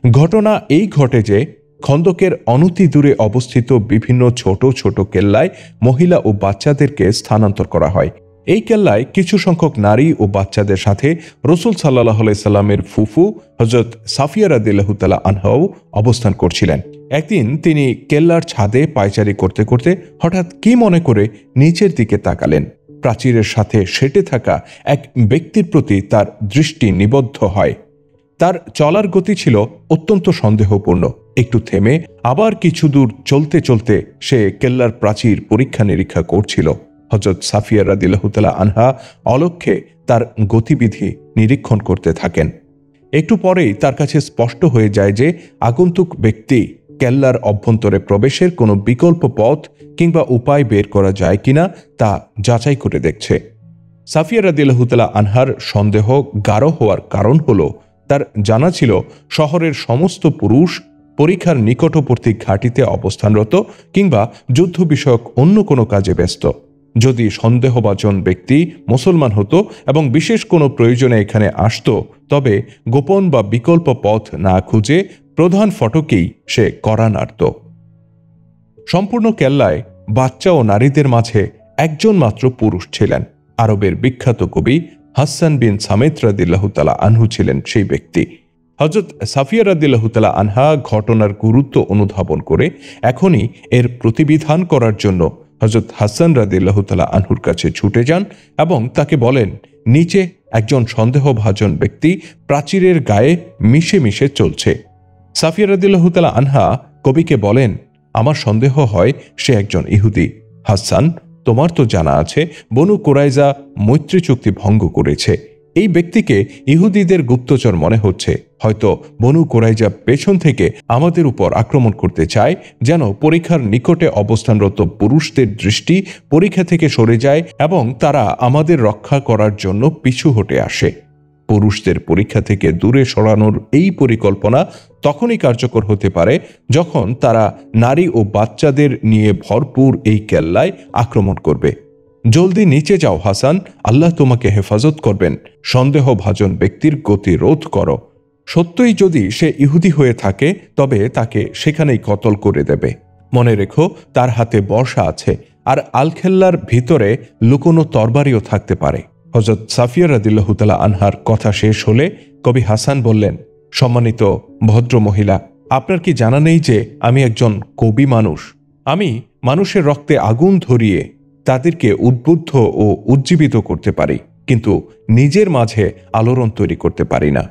ঘটনা এই ঘটে যে খন্দকের অনতি দূরে অবস্থিত বিভিন্ন ছোট ছোট কেল্লায় মহিলা ও বাচ্চাদেরকে স্থানান্তর করা হয়। এই কেল্লায় কিছু সংখ্যক নারী ও বাচ্চাদের সাথে রাসূল সাল্লাল্লাহু আলাইহি সাল্লামের ফুফু হযরত সাফিয়া রাদিয়াল্লাহু তাআলা আনহাও অবস্থান করছিলেন। একদিন তিনি কেল্লার ছাদে পায়চারি করতে করতে হঠাৎ কি মনে করে নিচের দিকে তাকালেন। প্রাচীরের সাথে সেটে থাকা এক ব্যক্তির প্রতি তার দৃষ্টি নিবদ্ধ হয়। তার চলার গতি ছিল অত্যন্ত সন্দেহপূর্ণ। একটু থেমে আবার কিছু দূর চলতে চলতে সে কেল্লার প্রাচীর পরীক্ষা নিরীক্ষা করছিল। হযরত সাফিয়া রাদিয়াল্লাহু তাআলা আনহা অলক্ষ্যে তার গতিবিধি নিরীক্ষণ করতে থাকেন। একটু পরেই তার কাছে স্পষ্ট হয়ে যায় যে আগন্তুক ব্যক্তি কেল্লার অভ্যন্তরে প্রবেশের কোনো বিকল্প পথ কিংবা উপায় বের করা যায় কিনা তা যাচাই করে দেখছে। সাফিয়া রাদিয়াল্লাহু তাআলা আনহার সন্দেহ গাঢ় হওয়ার কারণ হলো তার জানা ছিল শহরের সমস্ত পুরুষ পরীক্ষার নিকটবর্তী ঘাঁটিতে অবস্থানরত কিংবা যুদ্ধ বিষয়ক অন্য কোনো কাজে ব্যস্ত। যদি সন্দেহভাজন ব্যক্তি মুসলমান হতো এবং বিশেষ কোনো প্রয়োজনে এখানে আসত, তবে গোপন বা বিকল্প পথ না খুঁজে প্রধান ফটকেই সে কড়া নাড়ত। সম্পূর্ণ কেল্লায় বাচ্চা ও নারীদের মাঝে একজন মাত্র পুরুষ ছিলেন। আরবের বিখ্যাত কবি হাসান বিন সামিত রাদিয়াল্লাহু তাআলা আনহু ছিলেন সেই ব্যক্তি। হযরত সাফিয়া রাদিয়াল্লাহু তাআলা আনহা ঘটনার গুরুত্ব অনুধাবন করে এখনই এর প্রতিবিধান করার জন্য হযরত হাসান রাদিয়াল্লাহু তাআলা আনহুর কাছে ছুটে যান এবং তাকে বলেন, নিচে একজন সন্দেহভাজন ব্যক্তি প্রাচীরের গায়ে মিশে মিশে চলছে। সাফিয়া রাদিয়াল্লাহু তাআলা আনহা কবিকে বলেন, আমার সন্দেহ হয় সে একজন ইহুদি। হাসান, তোমার তো জানা আছে বনু কুরাইজা মৈত্রী চুক্তি ভঙ্গ করেছে। এই ব্যক্তিকে ইহুদিদের গুপ্তচর মনে হচ্ছে। হয়তো বনু কুরাইজা পেছন থেকে আমাদের উপর আক্রমণ করতে চায়, যেন পরীক্ষার নিকটে অবস্থানরত পুরুষদের দৃষ্টি পরীক্ষা থেকে সরে যায় এবং তারা আমাদের রক্ষা করার জন্য পিছু হটে আসে। পুরুষদের পরীক্ষা থেকে দূরে সরানোর এই পরিকল্পনা তখনই কার্যকর হতে পারে যখন তারা নারী ও বাচ্চাদের নিয়ে ভরপুর এই কেল্লায় আক্রমণ করবে। জলদি নিচে যাও হাসান, আল্লাহ তোমাকে হেফাজত করবেন। সন্দেহভাজন ব্যক্তির গতি রোধ করো। সত্যই যদি সে ইহুদি হয়ে থাকে তবে তাকে সেখানেই কতল করে দেবে। মনে রেখো তার হাতে বর্শা আছে, আর আলখেল্লার ভিতরে লুকোনো তরবারিও থাকতে পারে। হযরত সাফিয়া রাদিয়াল্লাহু তাআলা আনহার কথা শেষ হলে কবি হাসান বললেন, সম্মানিত ভদ্র মহিলা, আপনার কি জানা নেই যে আমি একজন কবি মানুষ? আমি মানুষের রক্তে আগুন ধরিয়ে তাদেরকে উদ্বুদ্ধ ও উজ্জীবিত করতে পারি, কিন্তু নিজের মাঝে আলোড়ন তৈরি করতে পারি না।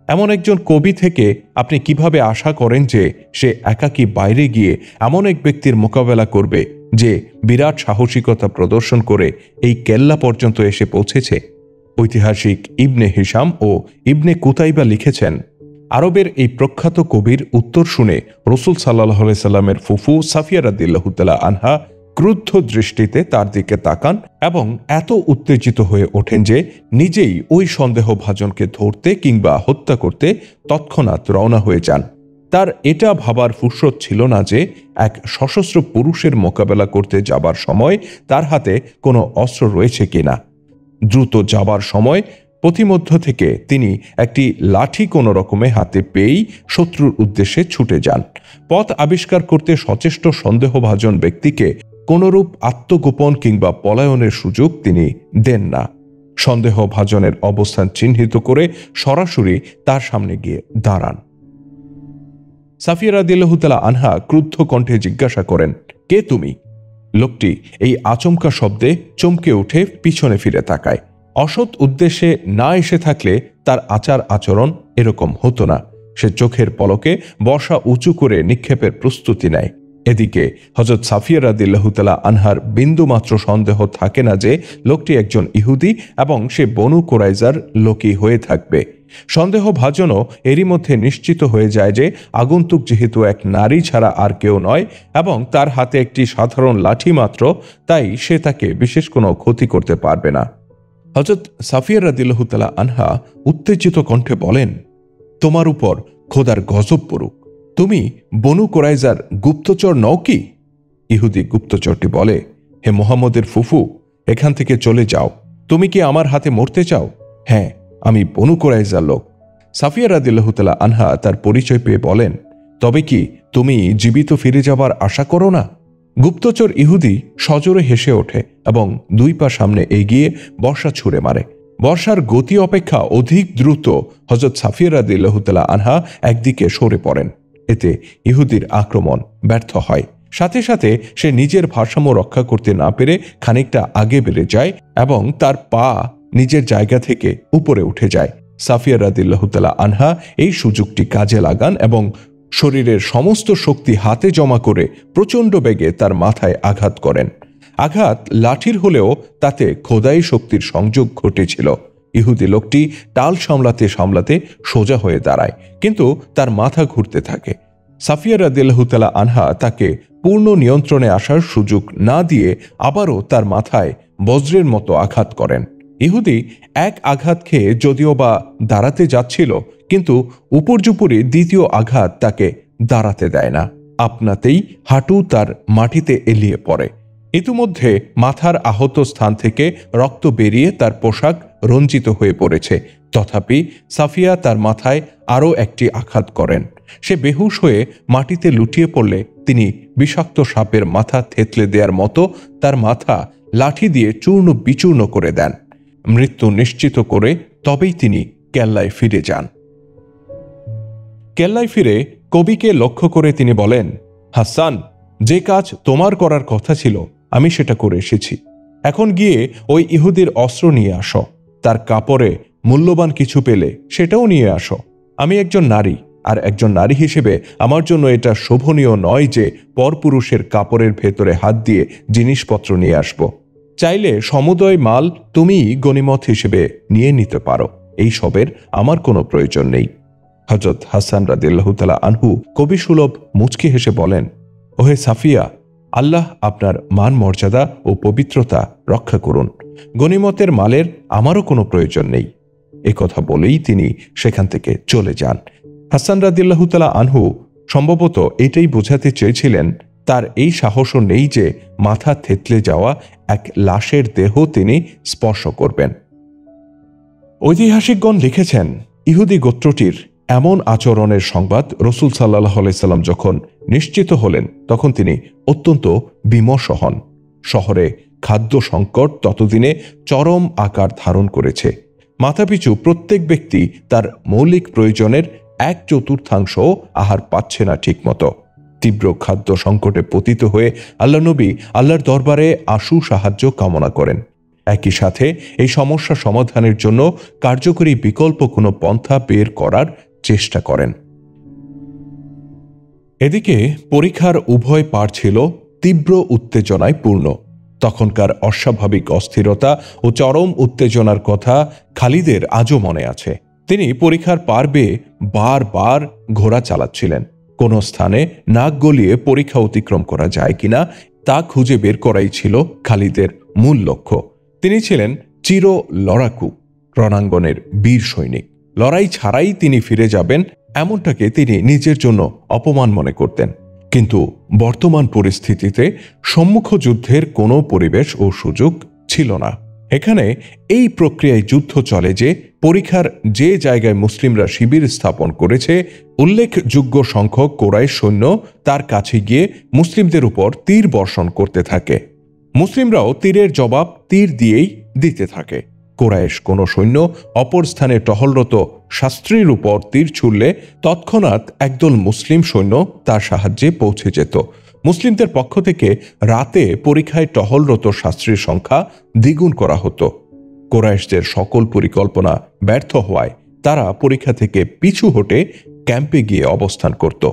এমন একজন কবি থেকে আপনি কিভাবে আশা করেন যে সে একাকী বাইরে গিয়ে এমন এক ব্যক্তির মোকাবেলা করবে যে বিরাট সাহসিকতা প্রদর্শন করে এই কেল্লা পর্যন্ত এসে পৌঁছেছে? ঐতিহাসিক ইবনে হিশাম ও ইবনে কুতাইবা লিখেছেন, আরবের এই প্রখ্যাত কবির উত্তর শুনে রাসূল সাল্লাল্লাহু আলাইহি সাল্লামের ফুফু সাফিয়া রাদিয়াল্লাহু তাআলা আনহা ক্রুদ্ধ দৃষ্টিতে তার দিকে তাকান এবং এত উত্তেজিত হয়ে ওঠেন যে নিজেই ওই সন্দেহভাজনকে ধরতে কিংবা হত্যা করতে তৎক্ষণাৎ রওনা হয়ে যান। তার এটা ভাবার ফুরসত ছিল না যে এক সশস্ত্র পুরুষের মোকাবেলা করতে যাবার সময় তার হাতে কোনো অস্ত্র রয়েছে কিনা। দ্রুত যাবার সময় পথিমধ্য থেকে তিনি একটি লাঠি কোনো রকমে হাতে পেয়েই শত্রুর উদ্দেশ্যে ছুটে যান। পথ আবিষ্কার করতে সচেষ্ট সন্দেহভাজন ব্যক্তিকে কোনরূপ আত্মগোপন কিংবা পলায়নের সুযোগ তিনি দেন না। সন্দেহভাজনের অবস্থান চিহ্নিত করে সরাসরি তার সামনে গিয়ে দাঁড়ান। সাফিয়া রাদিয়াল্লাহু তাআলা আনহা ক্রুদ্ধ কণ্ঠে জিজ্ঞাসা করেন, কে তুমি? লোকটি এই আচমকা শব্দে চমকে উঠে পিছনে ফিরে তাকায়। অসৎ উদ্দেশ্যে না এসে থাকলে তার আচার আচরণ এরকম হতো না। সে চোখের পলকে বর্শা উঁচু করে নিক্ষেপের প্রস্তুতি নেয়। এদিকে হযরত সাফিয়া রাদিয়াল্লাহু তাআলা আনহার বিন্দুমাত্র সন্দেহ থাকে না যে লোকটি একজন ইহুদি এবং সে বনু কুরাইজার লোকই হয়ে থাকবে। সন্দেহভাজনও এরই মধ্যে নিশ্চিত হয়ে যায় যে আগন্তুক যেহেতু এক নারী ছাড়া আর কেউ নয় এবং তার হাতে একটি সাধারণ লাঠি মাত্র, তাই সে তাকে বিশেষ কোনো ক্ষতি করতে পারবে না। হযরত সাফিয়া রাদিয়াল্লাহু তাআলা আনহা উত্তেজিত কণ্ঠে বলেন, তোমার উপর খোদার গজব পড়ুক, তুমি বনু কুরাইজার গুপ্তচর নও কি? ইহুদি গুপ্তচরটি বলে, হে মুহাম্মদের ফুফু, এখান থেকে চলে যাও। তুমি কি আমার হাতে মরতে চাও? হ্যাঁ, আমি বনু কুরাইজার লোক। সাফিয়া রাদিয়াল্লাহু তাআলা আনহা তার পরিচয় পেয়ে বলেন, তবে কি তুমি জীবিত ফিরে যাবার আশা করো না? গুপ্তচর ইহুদি সজোরে হেসে ওঠে এবং দুই পা সামনে এগিয়ে বর্শা ছুঁড়ে মারে। বর্ষার গতি অপেক্ষা অধিক দ্রুত হযরত সাফিয়া রাদিয়াল্লাহু তাআলা আনহা একদিকে সরে পড়েন। এতে ইহুদির আক্রমণ ব্যর্থ হয়। সাথে সাথে সে নিজের ভারসাম্য রক্ষা করতে না পেরে খানিকটা আগে বেড়ে যায় এবং তার পা নিজের জায়গা থেকে উপরে উঠে যায়। সাফিয়া রাদিয়াল্লাহু তাআলা আনহা এই সুযোগটি কাজে লাগান এবং শরীরের সমস্ত শক্তি হাতে জমা করে প্রচণ্ড বেগে তার মাথায় আঘাত করেন। আঘাত লাঠির হলেও তাতে খোদাই শক্তির সংযোগ ঘটেছিল। ইহুদি লোকটি টাল সামলাতে সামলাতে সোজা হয়ে দাঁড়ায়, কিন্তু তার মাথা ঘুরতে থাকে। সাফিয়া রাদিয়াল্লাহু তাআলা আনহা তাকে পূর্ণ নিয়ন্ত্রণে আসার সুযোগ না দিয়ে আবারও তার মাথায় বজ্রের মতো আঘাত করেন। ইহুদি এক আঘাত খেয়ে যদিও বা দাঁড়াতে যাচ্ছিল, কিন্তু উপর্যুপরি দ্বিতীয় আঘাত তাকে দাঁড়াতে দেয় না। আপনাতেই হাঁটু তার মাটিতে এলিয়ে পড়ে। ইতিমধ্যে মাথার আহত স্থান থেকে রক্ত বেরিয়ে তার পোশাক রঞ্জিত হয়ে পড়েছে। তথাপি সাফিয়া তার মাথায় আরও একটি আঘাত করেন। সে বেহুশ হয়ে মাটিতে লুটিয়ে পড়লে তিনি বিষাক্ত সাপের মাথা থেতলে দেওয়ার মতো তার মাথা লাঠি দিয়ে চূর্ণ বিচূর্ণ করে দেন। মৃত্যু নিশ্চিত করে তবেই তিনি কেল্লায় ফিরে যান। কেল্লায় ফিরে কবিকে লক্ষ্য করে তিনি বলেন, হাসান, যে কাজ তোমার করার কথা ছিল আমি সেটা করে এসেছি। এখন গিয়ে ওই ইহুদির অস্ত্র নিয়ে আসো। তার কাপড়ে মূল্যবান কিছু পেলে সেটাও নিয়ে আসো। আমি একজন নারী, আর একজন নারী হিসেবে আমার জন্য এটা শোভনীয় নয় যে পরপুরুষের কাপড়ের ভেতরে হাত দিয়ে জিনিসপত্র নিয়ে আসব। চাইলে সমুদয় মাল তুমিই গনিমত হিসেবে নিয়ে নিতে পারো, এই সবের আমার কোনো প্রয়োজন নেই। হযরত হাসান রাদিয়াল্লাহু তাআলা আনহু কবি সুলভ মুচকি হেসে বলেন, ওহে সাফিয়া, আল্লাহ আপনার মান মর্যাদা ও পবিত্রতা রক্ষা করুন। গনিমতের মালের আমারও কোনো প্রয়োজন নেই। এ কথা বলেই তিনি সেখান থেকে চলে যান। হাসান রাদিয়াল্লাহু তাআলা আনহু সম্ভবত এটাই বোঝাতে চেয়েছিলেন তার এই সাহসও নেই যে মাথা থেতলে যাওয়া এক লাশের দেহ তিনি স্পর্শ করবেন। ঐতিহাসিকগণ লিখেছেন, ইহুদি গোত্রটির এমন আচরণের সংবাদ রাসূল সাল্লাল্লাহু আলাইহি সাল্লাম যখন নিশ্চিত হলেন তখন তিনি অত্যন্ত বিমর্ষ হন। শহরে খাদ্য সংকট ততদিনে চরম আকার ধারণ করেছে। মাথাপিছু প্রত্যেক ব্যক্তি তার মৌলিক প্রয়োজনের 1/4 আহার পাচ্ছে না ঠিকমতো। তীব্র খাদ্য সংকটে পতিত হয়ে আল্লাহ নবী আল্লাহর দরবারে আশু সাহায্য কামনা করেন। একই সাথে এই সমস্যা সমাধানের জন্য কার্যকরী বিকল্প কোনো পন্থা বের করার চেষ্টা করেন। এদিকে পরীক্ষার উভয় পার ছিল তীব্র উত্তেজনায় পূর্ণ। তখনকার অস্বাভাবিক অস্থিরতা ও চরম উত্তেজনার কথা খালিদের আজও মনে আছে। তিনি পরীক্ষার পার বেয়ে বারবার ঘোড়া চালাচ্ছিলেন। কোন স্থানে নাক গলিয়ে পরীক্ষা অতিক্রম করা যায় কিনা তা খুঁজে বের করাই ছিল খালিদের মূল লক্ষ্য। তিনি ছিলেন চির লড়াকু, রণাঙ্গনের বীর সৈনিক। লড়াই ছাড়াই তিনি ফিরে যাবেন এমনটাকে তিনি নিজের জন্য অপমান মনে করতেন। কিন্তু বর্তমান পরিস্থিতিতে সম্মুখ যুদ্ধের কোনো পরিবেশ ও সুযোগ ছিল না। এখানে এই প্রক্রিয়ায় যুদ্ধ চলে যে পরীক্ষার যে জায়গায় মুসলিমরা শিবির স্থাপন করেছে উল্লেখযোগ্য সংখ্যক কোরাইশ সৈন্য তার কাছে গিয়ে মুসলিমদের উপর তীর বর্ষণ করতে থাকে। মুসলিমরাও তীরের জবাব তীর দিয়েই দিতে থাকে। কোরাইশ কোনো সৈন্য অপর স্থানে টহলরত শাস্ত্রীর উপর তীর ছুড়লে তৎক্ষণাৎ একদল মুসলিম সৈন্য তার সাহায্যে পৌঁছে যেত। মুসলিমদের পক্ষ থেকে রাতে পরীক্ষায় টহলরত শাস্ত্রীর সংখ্যা দ্বিগুণ করা হতো। কোরাইশদের সকল পরিকল্পনা ব্যর্থ হওয়ায় তারা পরীক্ষা থেকে পিছু হটে ক্যাম্পে গিয়ে অবস্থান করত।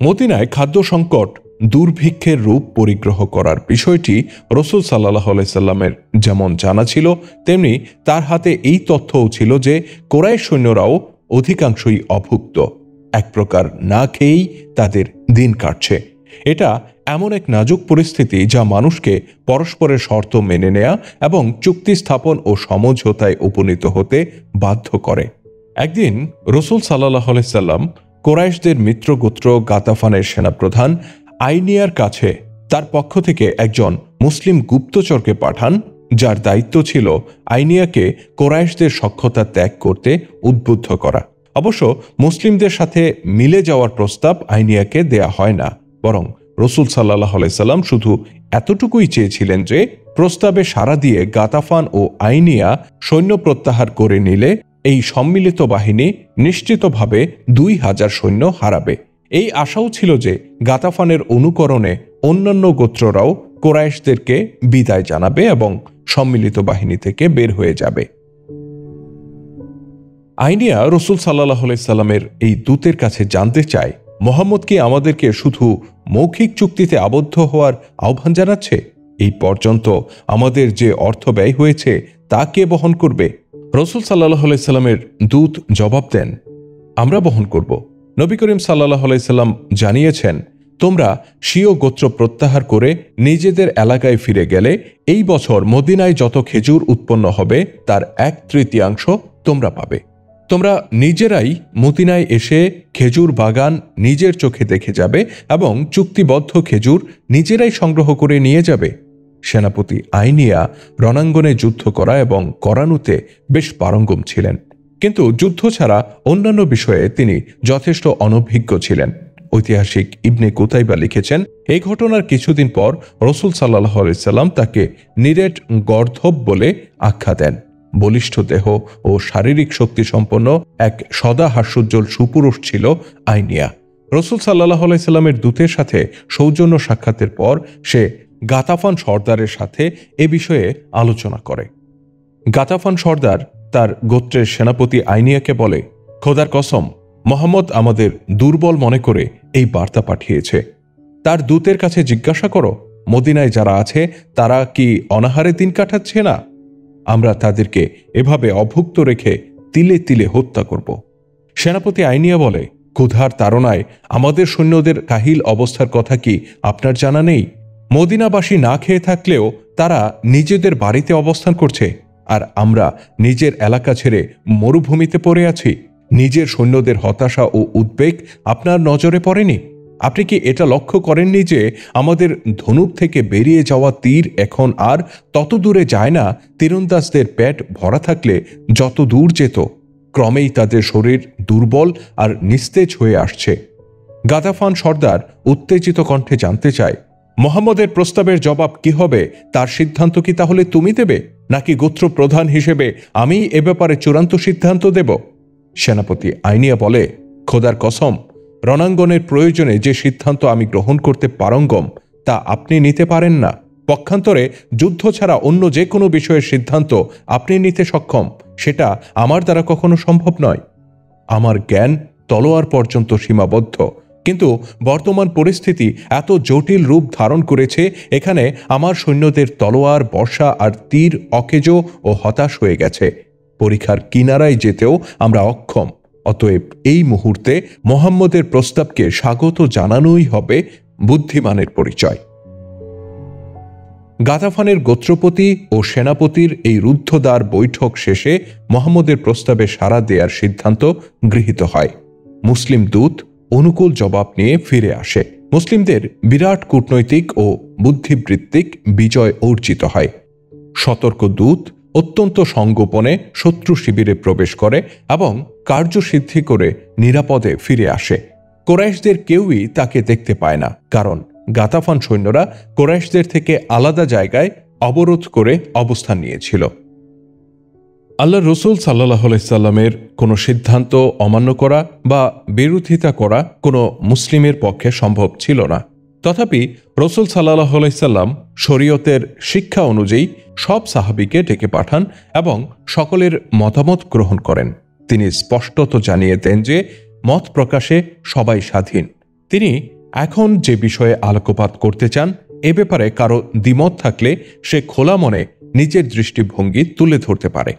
মদিনায় খাদ্য সংকট দুর্ভিক্ষের রূপ পরিগ্রহ করার বিষয়টি রাসূল সাল্লাল্লাহু আলাইহি সাল্লামের যেমন জানা ছিল, তেমনি তার হাতে এই তথ্যও ছিল যে কোরাইশ সৈন্যরাও অধিকাংশই অভুক্ত, এক প্রকার না খেয়েই তাদের দিন কাটছে। এটা এমন এক নাজুক পরিস্থিতি যা মানুষকে পরস্পরের শর্ত মেনে নেয়া এবং চুক্তি স্থাপন ও সমঝোতায় উপনীত হতে বাধ্য করে। একদিন রাসূল সাল্লাল্লাহু আলাইহি সাল্লাম কোরাইশদের মিত্রগোত্র গাতাফানের সেনাপ্রধান আইনিয়ার কাছে তার পক্ষ থেকে একজন মুসলিম গুপ্তচরকে পাঠান, যার দায়িত্ব ছিল আইনিয়াকে কোরাইশদের সখ্যতা ত্যাগ করতে উদ্বুদ্ধ করা। অবশ্য মুসলিমদের সাথে মিলে যাওয়ার প্রস্তাব আইনিয়াকে দেয়া হয় না, বরং রাসূল সাল্লাল্লাহু আলাইহি সাল্লাম শুধু এতটুকুই চেয়েছিলেন যে প্রস্তাবে সাড়া দিয়ে গাতাফান ও আইনিয়া সৈন্য প্রত্যাহার করে নিলে এই সম্মিলিত বাহিনী নিশ্চিতভাবে 2000 সৈন্য হারাবে। এই আশাও ছিল যে গাতাফানের অনুকরণে অন্যান্য গোত্ররাও কোরাইশদেরকে বিদায় জানাবে এবং সম্মিলিত বাহিনী থেকে বের হয়ে যাবে। আইনিয়া রাসূল সাল্লাল্লাহু আলাইহি সাল্লামের এই দূতের কাছে জানতে চায়, মুহাম্মদ কি আমাদেরকে শুধু মৌখিক চুক্তিতে আবদ্ধ হওয়ার আহ্বান জানাচ্ছে? এই পর্যন্ত আমাদের যে অর্থ ব্যয় হয়েছে তা কে বহন করবে? রাসূল সাল্লাল্লাহু আলাইহি সাল্লামের দূত জবাব দেন, আমরা বহন করব। নবী করিম সাল্লাল্লাহু আলাইহি সাল্লাম জানিয়েছেন, তোমরা স্বীয় গোত্র প্রত্যাহার করে নিজেদের এলাকায় ফিরে গেলে এই বছর মদিনায় যত খেজুর উৎপন্ন হবে তার 1/3 তোমরা পাবে। তোমরা নিজেরাই মদিনায় এসে খেজুর বাগান নিজের চোখে দেখে যাবে এবং চুক্তিবদ্ধ খেজুর নিজেরাই সংগ্রহ করে নিয়ে যাবে। সেনাপতি আইনিয়া রণাঙ্গনে যুদ্ধ করা এবং করানুতে বেশ পারঙ্গম ছিলেন, কিন্তু যুদ্ধ ছাড়া অন্যান্য বিষয়ে তিনি যথেষ্ট অনভিজ্ঞ ছিলেন। ঐতিহাসিক ইবনে কুতাইবা লিখেছেন, এই ঘটনার কিছুদিন পর রাসূল সাল্লাল্লাহু আলাইহি সাল্লাম তাকে নিরেট গর্ধব বলে আখ্যা দেন। বলিষ্ঠ দেহ ও শারীরিক শক্তি সম্পন্ন এক সদা হাস্যোজ্জ্বল সুপুরুষ ছিল আইনিয়া। রাসূল সাল্লাল্লাহু আলাইহি সাল্লামের দূতের সাথে সৌজন্য সাক্ষাতের পর সে গাতাফান সর্দারের সাথে এ বিষয়ে আলোচনা করে। গাতাফান সর্দার তার গোত্রের সেনাপতি আইনিয়াকে বলে, খোদার কসম, মুহাম্মদ আমাদের দুর্বল মনে করে এই বার্তা পাঠিয়েছে। তার দূতের কাছে জিজ্ঞাসা করো, মদিনায় যারা আছে তারা কি অনাহারে দিন কাটাচ্ছে না? আমরা তাদেরকে এভাবে অভুক্ত রেখে তিলে তিলে হত্যা করব। সেনাপতি আইনিয়া বলে, ক্ষুধার তাড়নায় আমাদের সৈন্যদের কাহিল অবস্থার কথা কি আপনার জানা নেই? মদিনাবাসী না খেয়ে থাকলেও তারা নিজেদের বাড়িতে অবস্থান করছে, আর আমরা নিজের এলাকা ছেড়ে মরুভূমিতে পড়ে আছি। নিজের সৈন্যদের হতাশা ও উদ্বেগ আপনার নজরে পড়েনি? আপনি কি এটা লক্ষ্য করেননি যে আমাদের ধনুক থেকে বেরিয়ে যাওয়া তীর এখন আর তত দূরে যায় না তীরন্দাজদের পেট ভরা থাকলে যত দূর যেত? ক্রমেই তাদের শরীর দুর্বল আর নিস্তেজ হয়ে আসছে। গাদাফান সর্দার উত্তেজিত কণ্ঠে জানতে চায়, মোহাম্মদের প্রস্তাবের জবাব কি হবে? তার সিদ্ধান্ত কি তাহলে তুমি দেবে, নাকি গোত্র প্রধান হিসেবে আমি এ ব্যাপারে চূড়ান্ত সিদ্ধান্ত দেব? সেনাপতি আইনিয়া বলে, খোদার কসম, রণাঙ্গনের প্রয়োজনে যে সিদ্ধান্ত আমি গ্রহণ করতে পারঙ্গম তা আপনি নিতে পারেন না। পক্ষান্তরে যুদ্ধ ছাড়া অন্য যে কোনো বিষয়ের সিদ্ধান্ত আপনি নিতে সক্ষম, সেটা আমার দ্বারা কখনো সম্ভব নয়। আমার জ্ঞান তলোয়ার পর্যন্ত সীমাবদ্ধ, কিন্তু বর্তমান পরিস্থিতি এত জটিল রূপ ধারণ করেছে, এখানে আমার সৈন্যদের তলোয়ার, বর্ষা আর তীর অকেজো ও হতাশ হয়ে গেছে। পরীক্ষার কিনারায় যেতেও আমরা অক্ষম। অতএব এই মুহূর্তে মোহাম্মদের প্রস্তাবকে স্বাগত জানানোই হবে বুদ্ধিমানের পরিচয়। গাদাফানের গোত্রপতি ও সেনাপতির এই রুদ্ধদ্বার বৈঠক শেষে মোহাম্মদের প্রস্তাবে সাড়া দেওয়ার সিদ্ধান্ত গৃহীত হয়। মুসলিম দূত অনুকূল জবাব নিয়ে ফিরে আসে। মুসলিমদের বিরাট কূটনৈতিক ও বুদ্ধিবৃত্তিক বিজয় অর্জিত হয়। সতর্ক দূত অত্যন্ত সংগোপনে শত্রু শিবিরে প্রবেশ করে এবং কার্যসিদ্ধি করে নিরাপদে ফিরে আসে। কোরাইশদের কেউই তাকে দেখতে পায় না, কারণ গাতাফান সৈন্যরা কোরাইশদের থেকে আলাদা জায়গায় অবরোধ করে অবস্থান নিয়েছিল। আল্লাহ রসুল সাল্লাহ আলাইসাল্লামের কোনো সিদ্ধান্ত অমান্য করা বা বিরোধিতা করা কোনো মুসলিমের পক্ষে সম্ভব ছিল না। তথাপি রসুল সাল্লাহ আলাইসাল্লাম শরীয়তের শিক্ষা অনুযায়ী সব সাহাবিকে ডেকে পাঠান এবং সকলের মতামত গ্রহণ করেন। তিনি স্পষ্টত জানিয়ে দেন যে মত প্রকাশে সবাই স্বাধীন। তিনি এখন যে বিষয়ে আলোকপাত করতে চান এ ব্যাপারে কারো দ্বিমত থাকলে সে খোলা মনে নিজের দৃষ্টিভঙ্গি তুলে ধরতে পারে।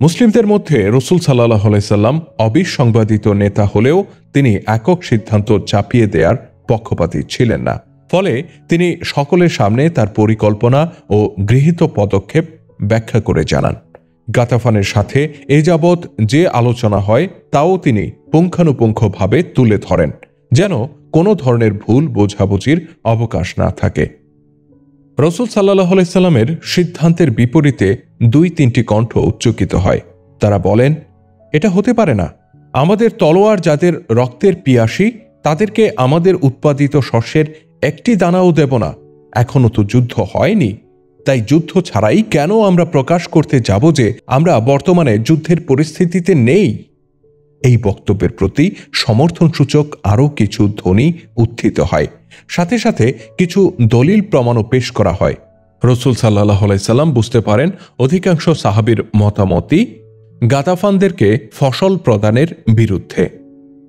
মুসলিমদের মধ্যে রসুল সাল্লাহ আলাইসাল্লাম অবিসংবাদিত নেতা হলেও তিনি একক সিদ্ধান্ত চাপিয়ে দেওয়ার পক্ষপাতী ছিলেন না। ফলে তিনি সকলের সামনে তার পরিকল্পনা ও গৃহীত পদক্ষেপ ব্যাখ্যা করে জানান। গাতাফানের সাথে এ যাবৎ যে আলোচনা হয় তাও তিনি পুঙ্খানুপুঙ্খভাবে তুলে ধরেন, যেন কোনো ধরনের ভুল বোঝাবুঝির অবকাশ না থাকে। রসুল সাল্লাহ আলাইসাল্লামের সিদ্ধান্তের বিপরীতে 2-3টি কণ্ঠ উচ্চকিত হয়। তারা বলেন, এটা হতে পারে না। আমাদের তলোয়ার যাদের রক্তের পিয়াসী, তাদেরকে আমাদের উৎপাদিত শস্যের একটি দানাও দেব না। এখনো তো যুদ্ধ হয়নি, তাই যুদ্ধ ছাড়াই কেন আমরা প্রকাশ করতে যাব যে আমরা বর্তমানে যুদ্ধের পরিস্থিতিতে নেই? এই বক্তব্যের প্রতি সমর্থনসূচক আরও কিছু ধ্বনি উত্থিত হয়। সাথে সাথে কিছু দলিল প্রমাণও পেশ করা হয়। রসুল সাল্লাহ আলাইসাল্লাম বুঝতে পারেন অধিকাংশ সাহাবীর মতামতই গাতাফানদেরকে ফসল প্রদানের বিরুদ্ধে,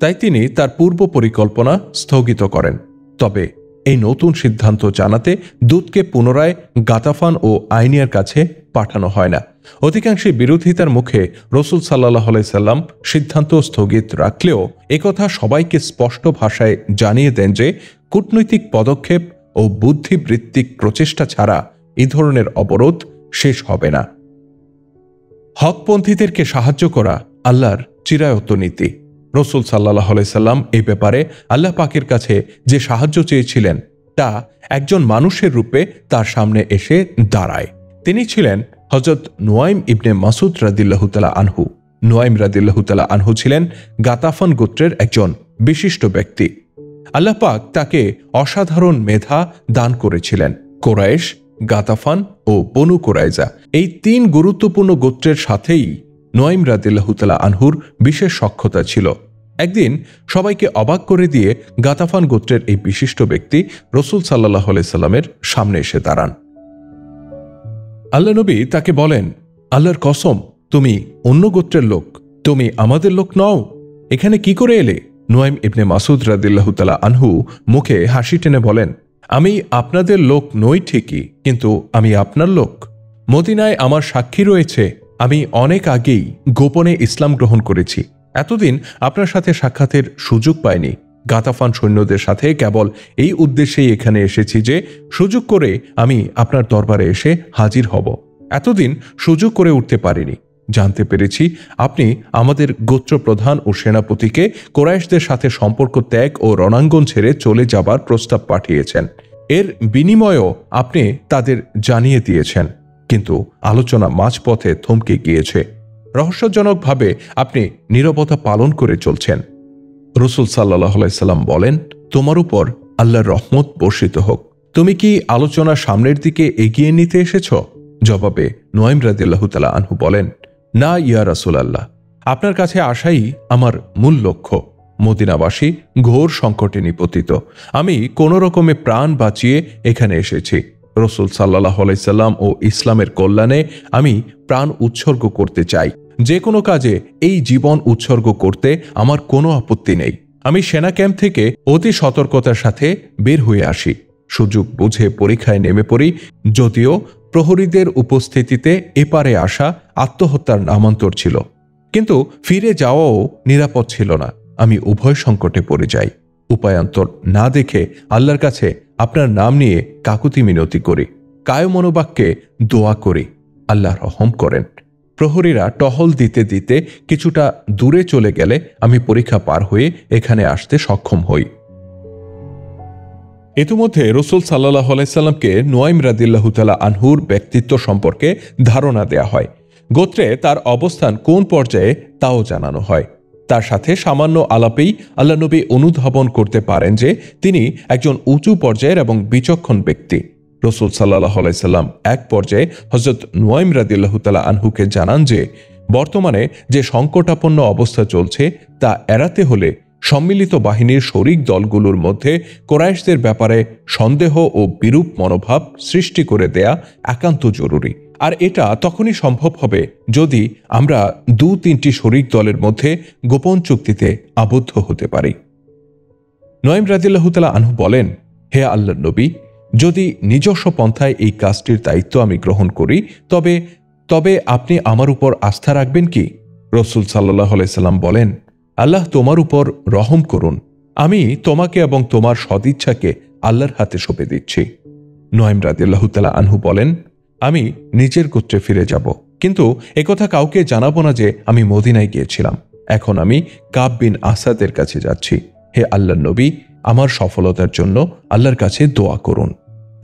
তাই তিনি তার পূর্ব পরিকল্পনা স্থগিত করেন। তবে এই নতুন সিদ্ধান্ত জানাতে দূতকে পুনরায় গাতাফান ও আইনিয়ার কাছে পাঠানো হয় না। অধিকাংশের বিরোধিতার মুখে রসুল সাল্লাহ আলাইসাল্লাম সিদ্ধান্ত স্থগিত রাখলেও একথা সবাইকে স্পষ্ট ভাষায় জানিয়ে দেন যে কূটনৈতিক পদক্ষেপ ও বুদ্ধিবৃত্তিক প্রচেষ্টা ছাড়া এই ধরনের অবরোধ শেষ হবে না। হকপন্থীদেরকে সাহায্য করা আল্লাহর চিরায়ত নীতি। রসুল সাল্লাহ আলাইসাল্লাম এই ব্যাপারে আল্লাহ পাকের কাছে যে সাহায্য চেয়েছিলেন তা একজন মানুষের রূপে তার সামনে এসে দাঁড়ায়। তিনি ছিলেন হযরত নুয়াইম ইবনে মাসুদ রাদিয়াল্লাহু তাআলা আনহু। নুয়াইম রাদিয়াল্লাহু তাআলা আনহু ছিলেন গাতাফান গোত্রের একজন বিশিষ্ট ব্যক্তি। আল্লাহ পাক তাকে অসাধারণ মেধা দান করেছিলেন। কোরাইশ, গাতাফান ও বনু কোরাইজা এই 3 গুরুত্বপূর্ণ গোত্রের সাথেই নুয়াইম রাদিয়াল্লাহু তাআলা আনহুর বিশেষ সখ্যতা ছিল। একদিন সবাইকে অবাক করে দিয়ে গাতাফান গোত্রের এই বিশিষ্ট ব্যক্তি রসুল সাল্লাল্লাহু আলাইহি সাল্লামের সামনে এসে দাঁড়ান। আল্লাহ নবী তাকে বলেন, আল্লাহর কসম, তুমি অন্য গোত্রের লোক, তুমি আমাদের লোক নও। এখানে কি করে এলে? নুয়াইম ইবনে মাসুদ রাদিয়াল্লাহু তাআলা আনহু মুখে হাসি টেনে বলেন, আমি আপনাদের লোক নই ঠিকই, কিন্তু আমি আপনার লোক। মদিনায় আমার সাক্ষী রয়েছে। আমি অনেক আগেই গোপনে ইসলাম গ্রহণ করেছি। এতদিন আপনার সাথে সাক্ষাতের সুযোগ পাইনি। গাতাফান সৈন্যদের সাথে কেবল এই উদ্দেশ্যেই এখানে এসেছি যে সুযোগ করে আমি আপনার দরবারে এসে হাজির হব। এতদিন সুযোগ করে উঠতে পারিনি। জানতে পেরেছি আপনি আমাদের গোত্রপ্রধান ও সেনাপতিকে কুরাইশদের সাথে সম্পর্ক ত্যাগ ও রণাঙ্গন ছেড়ে চলে যাবার প্রস্তাব পাঠিয়েছেন। এর বিনিময়েও আপনি তাদের জানিয়ে দিয়েছেন, কিন্তু আলোচনা মাঝপথে থমকে গিয়েছে। রহস্যজনকভাবে আপনি নীরবতা পালন করে চলছেন। রাসূল সাল্লাল্লাহু আলাইহি সাল্লাম বলেন, তোমার উপর আল্লাহর রহমত বর্ষিত হোক। তুমি কি আলোচনা সামনের দিকে এগিয়ে নিতে এসেছ? জবাবে নুয়াইম রাদিয়াল্লাহু তাআলা আনহু বলেন, না ইয়া রাসূলুল্লাহ, আপনার কাছে আসাই আমার মূল লক্ষ্য। মদিনাবাসী ঘোর সংকটে নিপতিত। আমি কোনো রকমে প্রাণ বাঁচিয়ে এখানে এসেছি। রাসূল সাল্লাল্লাহু আলাইহি সাল্লাম ও ইসলামের কল্যাণে আমি প্রাণ উৎসর্গ করতে চাই। যে কোনো কাজে এই জীবন উৎসর্গ করতে আমার কোনো আপত্তি নেই। আমি সেনা ক্যাম্প থেকে অতি সতর্কতার সাথে বের হয়ে আসি। সুযোগ বুঝে পরীক্ষায় নেমে পড়ি, যদিও প্রহরীদের উপস্থিতিতে এপারে আসা আত্মহত্যার নামান্তর ছিল, কিন্তু ফিরে যাওয়াও নিরাপদ ছিল না। আমি উভয় সংকটে পড়ে যাই। উপায়ান্তর না দেখে আল্লাহর কাছে আপনার নাম নিয়ে কাকুতি মিনতি করি, কায় মনোবাক্যে দোয়া করি, আল্লাহ রহম করেন। প্রহরীরা টহল দিতে দিতে কিছুটা দূরে চলে গেলে আমি পরীক্ষা পার হয়ে এখানে আসতে সক্ষম হই। ইতিমধ্যে রাসূল সাল্লাল্লাহু আলাইহি সাল্লামকে নুয়াইম রাদিয়াল্লাহু তাআলা আনহুর ব্যক্তিত্ব সম্পর্কে ধারণা দেয়া হয়। গোত্রে তার অবস্থান কোন পর্যায়ে তাও জানানো হয়। তার সাথে সামান্য আলাপেই আল্লাহ নবী অনুধাবন করতে পারেন যে তিনি একজন উঁচু পর্যায়ের এবং বিচক্ষণ ব্যক্তি। রাসূল সাল্লাল্লাহু আলাইহি সাল্লাম এক পর্যায়ে হযরত নুয়াইম রাদিয়াল্লাহু তাআলা আনহুকে জানান যে বর্তমানে যে সংকটাপন্ন অবস্থা চলছে তা এড়াতে হলে সম্মিলিত বাহিনীর শরিক দলগুলোর মধ্যে কুরাইশদের ব্যাপারে সন্দেহ ও বিরূপ মনোভাব সৃষ্টি করে দেয়া একান্ত জরুরি। আর এটা তখনই সম্ভব হবে যদি আমরা 2-3টি শরিক দলের মধ্যে গোপন চুক্তিতে আবদ্ধ হতে পারি। নুয়াইম রাদিয়াল্লাহু তাআলা আনহু বলেন, হে আল্লাহর নবী, যদি নিজস্ব পন্থায় এই কাজটির দায়িত্ব আমি গ্রহণ করি তবে আপনি আমার উপর আস্থা রাখবেন কি? রাসূল সাল্লাল্লাহু আলাইহি সাল্লাম বলেন, আল্লাহ তোমার উপর রহম করুন। আমি তোমাকে এবং তোমার সদিচ্ছাকে আল্লাহর হাতে সঁপে দিচ্ছি। নুয়াইম রাদিয়াল্লাহু তাআলা আনহু বলেন, আমি নিজের গোত্রে ফিরে যাব, কিন্তু একথা কাউকে জানাবো না যে আমি মদিনায় গিয়েছিলাম। এখন আমি কাব বিন আসাদের কাছে যাচ্ছি। হে আল্লাহর নবী, আমার সফলতার জন্য আল্লাহর কাছে দোয়া করুন।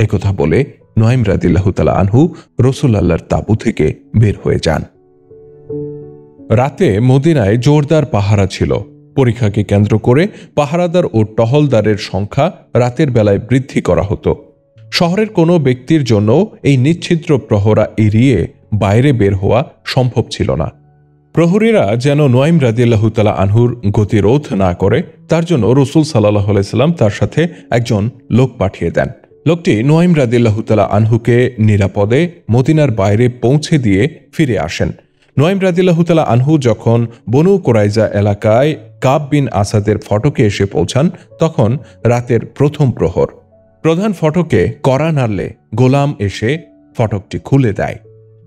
একথা বলে নুয়াইম রাদিয়াল্লাহু তাআলা আনহু রাসূলুল্লাহর তাঁবু থেকে বের হয়ে যান। রাতে মদিনায় জোরদার পাহারা ছিল। পরীক্ষাকে কেন্দ্র করে পাহারাদার ও টহলদারের সংখ্যা রাতের বেলায় বৃদ্ধি করা হতো। শহরের কোনো ব্যক্তির জন্য এই নিচ্ছিদ্র প্রহরা এড়িয়ে বাইরে বের হওয়া সম্ভব ছিল না। প্রহরীরা যেন নুয়াইম রাদিয়াল্লাহু তাআলা আনহুর গতিরোধ না করে তার জন্য রাসূল সাল্লাল্লাহু আলাইহি সাল্লাম তার সাথে একজন লোক পাঠিয়ে দেন। লোকটি নুয়াইম রাদিয়াল্লাহু তাআলা আনহুকে নিরাপদে মদিনার বাইরে পৌঁছে দিয়ে ফিরে আসেন। নুয়াইম রাদিয়াল্লাহু তাআলা আনহু যখন বনু কুরাইজা এলাকায় কাব বিন আসাদের ফটকে এসে পৌঁছান তখন রাতের প্রথম প্রহর। প্রধান ফটকে কড়া নাড়লে গোলাম এসে ফটকটি খুলে দেয়।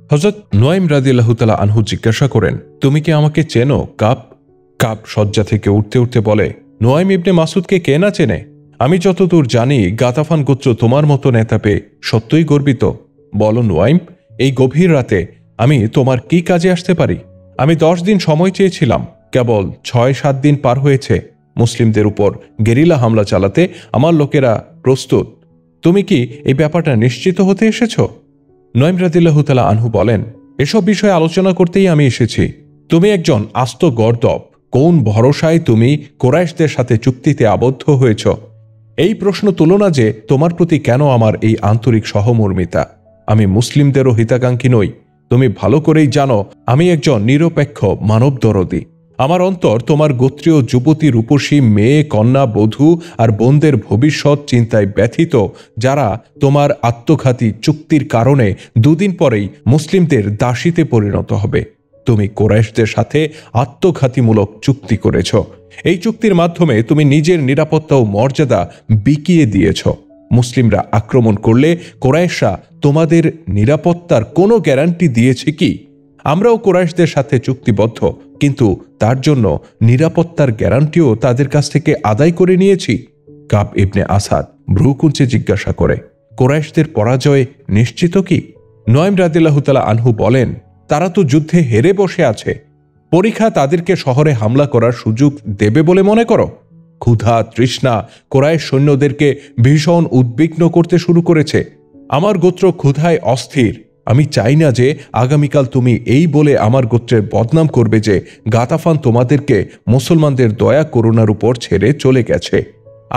হযরত নুয়াইম রাদিয়াল্লাহু তাআলা আনহু জিজ্ঞাসা করেন, তুমি কি আমাকে চেনো কাব? কাব শয্যা থেকে উঠতে উঠতে বলে, নুয়াইম ইবনে মাসুদকে কে না চেনে? আমি যতদূর জানি গাতাফান গোত্র তোমার মতো নেতা পেয়ে সত্যই গর্বিত। বলো নুয়াইম, এই গভীর রাতে আমি তোমার কি কাজে আসতে পারি? আমি 10 দিন সময় চেয়েছিলাম, কেবল 6-7 দিন পার হয়েছে। মুসলিমদের উপর গেরিলা হামলা চালাতে আমার লোকেরা প্রস্তুত। তুমি কি এই ব্যাপারটা নিশ্চিত হতে এসেছো? নুয়াইম রাদিয়াল্লাহু তাআলা আনহু বলেন, এসব বিষয়ে আলোচনা করতেই আমি এসেছি। তুমি একজন আস্ত গর্দব। কোন ভরসায় তুমি কুরাইশদের সাথে চুক্তিতে আবদ্ধ হয়েছ? এই প্রশ্ন তুলো না যে তোমার প্রতি কেন আমার এই আন্তরিক সহমর্মিতা। আমি মুসলিমদেরও হিতাকাঙ্ক্ষী নই। তুমি ভালো করেই জানো আমি একজন নিরপেক্ষ মানবদরদী। আমার অন্তর তোমার গোত্রীয় যুবতী রূপসী মেয়ে, কন্যা, বধূ আর বোনদের ভবিষ্যৎ চিন্তায় ব্যথিত, যারা তোমার আত্মঘাতী চুক্তির কারণে 2 দিন পরেই মুসলিমদের দাসীতে পরিণত হবে। তুমি কুরাইশদের সাথে আত্মঘাতীমূলক চুক্তি করেছ। এই চুক্তির মাধ্যমে তুমি নিজের নিরাপত্তা ও মর্যাদা বিকিয়ে দিয়েছ। মুসলিমরা আক্রমণ করলে কুরাইশরা তোমাদের নিরাপত্তার কোনো গ্যারান্টি দিয়েছে কি? আমরাও কুরাইশদের সাথে চুক্তিবদ্ধ, কিন্তু তার জন্য নিরাপত্তার গ্যারান্টিও তাদের কাছ থেকে আদায় করে নিয়েছি। কাব ইবনে আসাদ ভ্রুকুঞ্চে জিজ্ঞাসা করে, কুরাইশদের পরাজয় নিশ্চিত কি? নুয়াইম রাদিয়াল্লাহু তাআলা আনহু বলেন, তারা তো যুদ্ধে হেরে বসে আছে। পরীক্ষা তাদেরকে শহরে হামলা করার সুযোগ দেবে বলে মনে করো? ক্ষুধা তৃষ্ণা কুরাইশ সৈন্যদেরকে ভীষণ উদ্বিগ্ন করতে শুরু করেছে। আমার গোত্র ক্ষুধায় অস্থির। আমি চাই না যে আগামীকাল তুমি এই বলে আমার গোত্রের বদনাম করবে যে গাতাফান তোমাদেরকে মুসলমানদের দয়া করুণার উপর ছেড়ে চলে গেছে।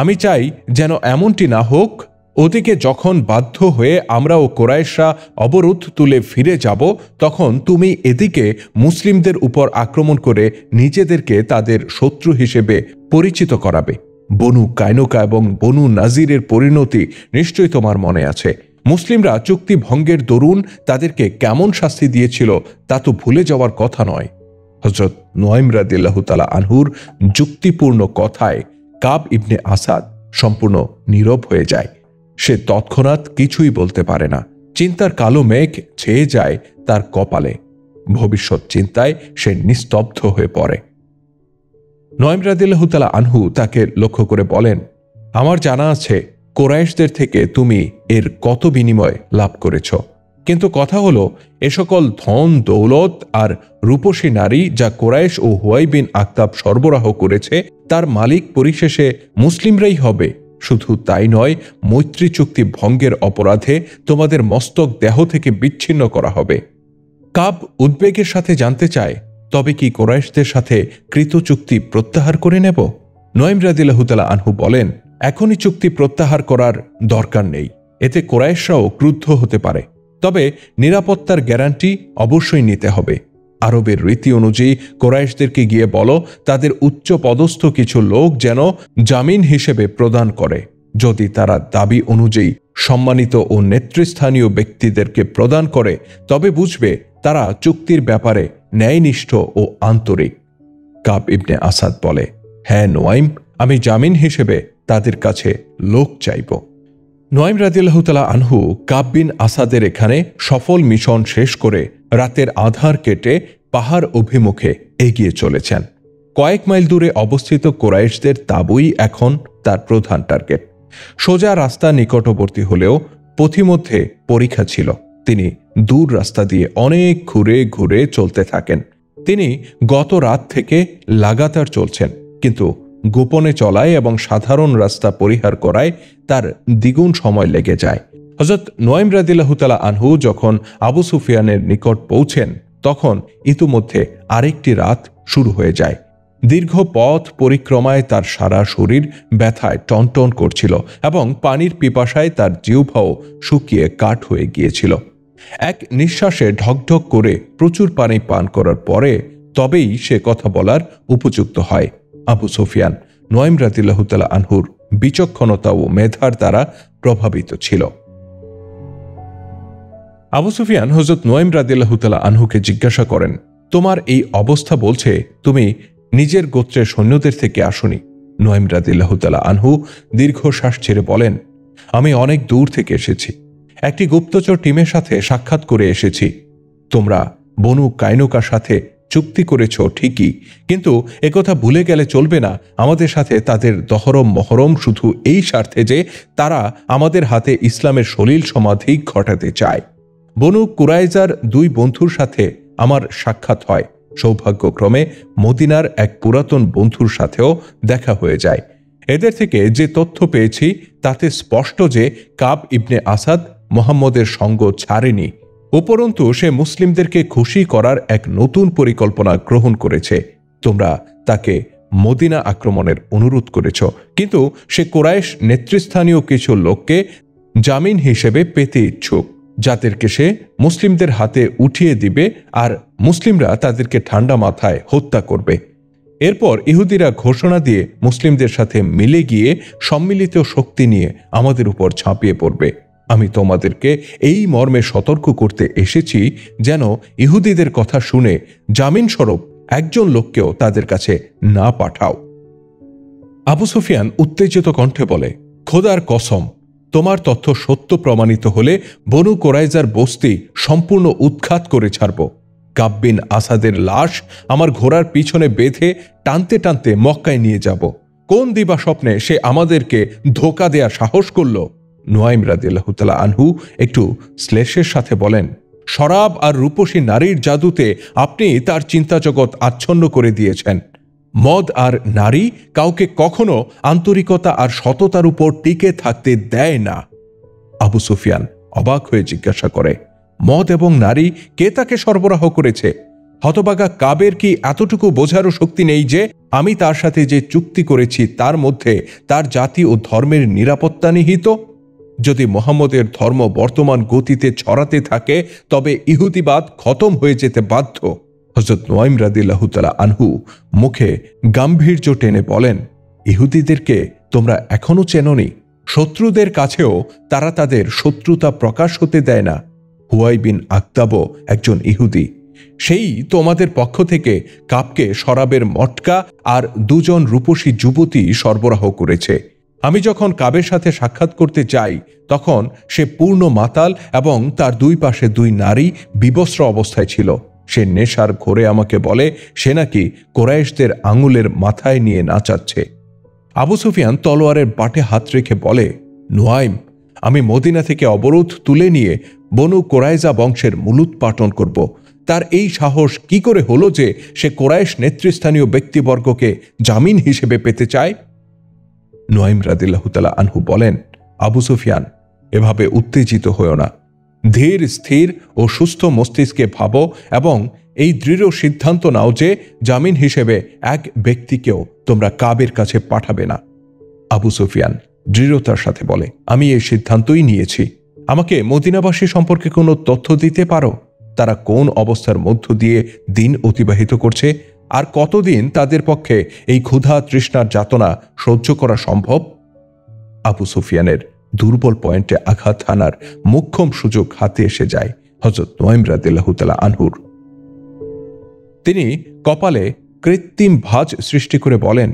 আমি চাই যেন এমনটি না হোক। ওদিকে যখন বাধ্য হয়ে আমরা ও কুরাইশরা অবরোধ তুলে ফিরে যাব, তখন তুমি এদিকে মুসলিমদের উপর আক্রমণ করে নিজেদেরকে তাদের শত্রু হিসেবে পরিচিত করাবে। বনু কায়নুকা এবং বনু নাজিরের পরিণতি নিশ্চয়ই তোমার মনে আছে। মুসলিমরা চুক্তি ভঙ্গের দরুন তাদেরকে কেমন শাস্তি দিয়েছিল তা তো ভুলে যাওয়ার কথা নয়। হযরত নুয়াইম রাদিয়াল্লাহু তাআলা আনহুর যুক্তিপূর্ণ কথায় কাব ইবনে আসাদ সম্পূর্ণ নীরব হয়ে যায়। সে তৎক্ষণাৎ কিছুই বলতে পারে না। চিন্তার কালো মেঘ ছেয়ে যায় তার কপালে। ভবিষ্যৎ চিন্তায় সে নিস্তব্ধ হয়ে পড়ে। নুয়াইম রাদিয়াল্লাহু তাআলা আনহু তাকে লক্ষ্য করে বলেন, আমার জানা আছে কুরাইশদের থেকে তুমি এর কত বিনিময় লাভ করেছ, কিন্তু কথা হলো এ সকল ধন দৌলত আর রূপসী নারী যা কুরাইশ ও হুয়াই বিন আখতাব সরবরাহ করেছে তার মালিক পরিশেষে মুসলিমরাই হবে। শুধু তাই নয়, মৈত্রী চুক্তি ভঙ্গের অপরাধে তোমাদের মস্তক দেহ থেকে বিচ্ছিন্ন করা হবে। কাব উদ্বেগের সাথে জানতে চায়, তবে কি কুরাইশদের সাথে কৃত চুক্তি প্রত্যাহার করে নেব? নুয়াইম রাদিয়াল্লাহু তাআলা আনহু বলেন, এখনই চুক্তি প্রত্যাহার করার দরকার নেই। এতে কুরাইশরাও ক্রুদ্ধ হতে পারে। তবে নিরাপত্তার গ্যারান্টি অবশ্যই নিতে হবে। আরবের রীতি অনুযায়ী কুরাইশদেরকে গিয়ে বলো তাদের উচ্চ পদস্থ কিছু লোক যেন জামিন হিসেবে প্রদান করে। যদি তারা দাবি অনুযায়ী সম্মানিত ও নেতৃস্থানীয় ব্যক্তিদেরকে প্রদান করে, তবে বুঝবে তারা চুক্তির ব্যাপারে ন্যায়নিষ্ঠ ও আন্তরিক। কাব ইবনে আসাদ বলে, হ্যাঁ নুয়াইম, আমি জামিন হিসেবে তাদের কাছে লোক চাইব। নুয়াইম রাদিয়াল্লাহু তাআলা আনহু কাব বিন আসাদের এখানে সফল মিশন শেষ করে রাতের আধার কেটে পাহাড় অভিমুখে এগিয়ে চলেছেন। কয়েক মাইল দূরে অবস্থিত কুরাইশদের তাঁবুই এখন তার প্রধান টার্গেট। সোজা রাস্তা নিকটবর্তী হলেও পথিমধ্যে পরীক্ষা ছিল। তিনি দূর রাস্তা দিয়ে অনেক ঘুরে ঘুরে চলতে থাকেন। তিনি গত রাত থেকে লাগাতার চলছেন, কিন্তু গোপনে চলায় এবং সাধারণ রাস্তা পরিহার করায় তার দ্বিগুণ সময় লেগে যায়। হযরত নুয়াইম রাদিয়াল্লাহু তাআলা আনহু যখন আবু সুফিয়ানের নিকট পৌঁছেন, তখন ইতিমধ্যে আরেকটি রাত শুরু হয়ে যায়। দীর্ঘ পথ পরিক্রমায় তার সারা শরীর ব্যথায় টনটন করছিল এবং পানির পিপাসায় তার জিহ্বাও শুকিয়ে কাঠ হয়ে গিয়েছিল। এক নিঃশ্বাসে ঢকঢক করে প্রচুর পানি পান করার পরে তবেই সে কথা বলার উপযুক্ত হয়। আবু সুফিয়ান নুয়াইম রাদিয়াল্লাহু তাআলা আনহুর বিচক্ষণতা ও মেধার দ্বারা প্রভাবিত ছিল। আবু সুফিয়ান হযরত নুয়াইম রাদিয়াল্লাহু তাআলা আনহুকে জিজ্ঞাসা করেন, তোমার এই অবস্থা বলছে তুমি নিজের গোত্রের সৈন্যদের থেকে আসনি। নুয়াইম রাদিয়াল্লাহু তাআলা আনহু দীর্ঘশ্বাস ছেড়ে বলেন, আমি অনেক দূর থেকে এসেছি। একটি গুপ্তচর টিমের সাথে সাক্ষাৎ করে এসেছি। তোমরা বনু কায়নুকার সাথে চুক্তি করেছ ঠিকই, কিন্তু একথা ভুলে গেলে চলবে না আমাদের সাথে তাদের দহরম মহরম শুধু এই স্বার্থে যে তারা আমাদের হাতে ইসলামের সলিল সমাধি ঘটাতে চায়। বনু কুরাইজার দুই বন্ধুর সাথে আমার সাক্ষাৎ হয়। সৌভাগ্যক্রমে মদিনার এক পুরাতন বন্ধুর সাথেও দেখা হয়ে যায়। এদের থেকে যে তথ্য পেয়েছি তাতে স্পষ্ট যে কাব ইবনে আসাদ মুহাম্মদের সঙ্গ ছাড়েনি। উপরন্তু সে মুসলিমদেরকে খুশি করার এক নতুন পরিকল্পনা গ্রহণ করেছে। তোমরা তাকে মদিনা আক্রমণের অনুরোধ করেছ, কিন্তু সে কুরাইশ নেতৃস্থানীয় কিছু লোককে জামিন হিসেবে পেতে ইচ্ছুক, যাদেরকে সে মুসলিমদের হাতে উঠিয়ে দিবে আর মুসলিমরা তাদেরকে ঠান্ডা মাথায় হত্যা করবে। এরপর ইহুদিরা ঘোষণা দিয়ে মুসলিমদের সাথে মিলে গিয়ে সম্মিলিত শক্তি নিয়ে আমাদের উপর ঝাঁপিয়ে পড়বে। আমি তোমাদেরকে এই মর্মে সতর্ক করতে এসেছি যেন ইহুদিদের কথা শুনে জামিন স্বরূপ একজন লোককেও তাদের কাছে না পাঠাও। আবু সুফিয়ান উত্তেজিত কণ্ঠে বলে, খোদার কসম, তোমার তথ্য সত্য প্রমাণিত হলে বনু কুরাইজার বস্তি সম্পূর্ণ উৎখাত করে ছাড়ব। কাব বিন আসাদের লাশ আমার ঘোড়ার পিছনে বেঁধে টানতে টানতে মক্কায় নিয়ে যাব। কোন দিবা স্বপ্নে সে আমাদেরকে ধোঁকা দেয়া সাহস করল? নুয়াইম রাদিয়াল্লাহু তাআলা আনহু একটু শ্লেষের সাথে বলেন, শরাব আর রূপসী নারীর জাদুতে আপনি তার চিন্তা জগৎ আচ্ছন্ন করে দিয়েছেন। মদ আর নারী কাউকে কখনো আন্তরিকতা আর সততার উপর টিকে থাকতে দেয় না। আবু সুফিয়ান অবাক হয়ে জিজ্ঞাসা করে, মদ এবং নারী কে তাকে সরবরাহ করেছে? হতবাগা কাবের কি এতটুকু বোঝারও শক্তি নেই যে আমি তার সাথে যে চুক্তি করেছি তার মধ্যে তার জাতি ও ধর্মের নিরাপত্তা নিহিত? যদি মুহাম্মদের ধর্ম বর্তমান গতিতে ছড়াতে থাকে তবে ইহুদিবাদ খতম হয়ে যেতে বাধ্য। হযরত নুয়াইম রাদিয়াল্লাহু তাআলা আনহু মুখে গাম্ভীর্য টেনে বলেন, ইহুদিদেরকে তোমরা এখনো চেনোনি? শত্রুদের কাছেও তারা তাদের শত্রুতা প্রকাশ হতে দেয় না। হুয়াই বিন আক্তাবও একজন ইহুদি। সেই তোমাদের পক্ষ থেকে কাবকে শরাবের মটকা আর 2 জন রূপসী যুবতী সরবরাহ করেছে। আমি যখন কাবের সাথে সাক্ষাৎ করতে যাই তখন সে পূর্ণ মাতাল এবং তার 2 পাশে 2 নারী বিবস্ত্র অবস্থায় ছিল। সে নেশার ঘোরে আমাকে বলে সে নাকি কুরাইশদের আঙুলের মাথায় নিয়ে নাচাচ্ছে। আবু সুফিয়ান তলোয়ারের বাটে হাত রেখে বলে, নুয়াইম, আমি মদিনা থেকে অবরোধ তুলে নিয়ে বনু কোরাইজা বংশের মূলোৎপাটন করব। তার এই সাহস কি করে হলো যে সে কোরাইশ নেতৃস্থানীয় ব্যক্তিবর্গকে জামিন হিসেবে পেতে চায়? নুয়াইম রাদিয়াল্লাহু তাআলা আনহু বলেন, আবু সুফিয়ান, এভাবে উত্তেজিত হয়ো না। ধীর স্থির ও সুস্থ মস্তিষ্কে ভাবো এবং এই দৃঢ় সিদ্ধান্ত নাও যে জামিন হিসেবে এক ব্যক্তিকেও তোমরা কাবের কাছে পাঠাবে না। আবু সুফিয়ান দৃঢ়তার সাথে বলে, আমি এই সিদ্ধান্তই নিয়েছি। আমাকে মদিনাবাসী সম্পর্কে কোনো তথ্য দিতে পারো? তারা কোন অবস্থার মধ্য দিয়ে দিন অতিবাহিত করছে আর কতদিন তাদের পক্ষে এই ক্ষুধা তৃষ্ণার যাতনা সহ্য করা সম্ভব? আবু সুফিয়ানের দুর্বল পয়েন্টে আঘাত হানার মোক্ষম সুযোগ হাতে এসে যায় হযরত নুয়াইম রাদিয়াল্লাহু তাআলা আনহুর। তিনি কপালে কৃত্রিম ভাঁজ সৃষ্টি করে বলেন,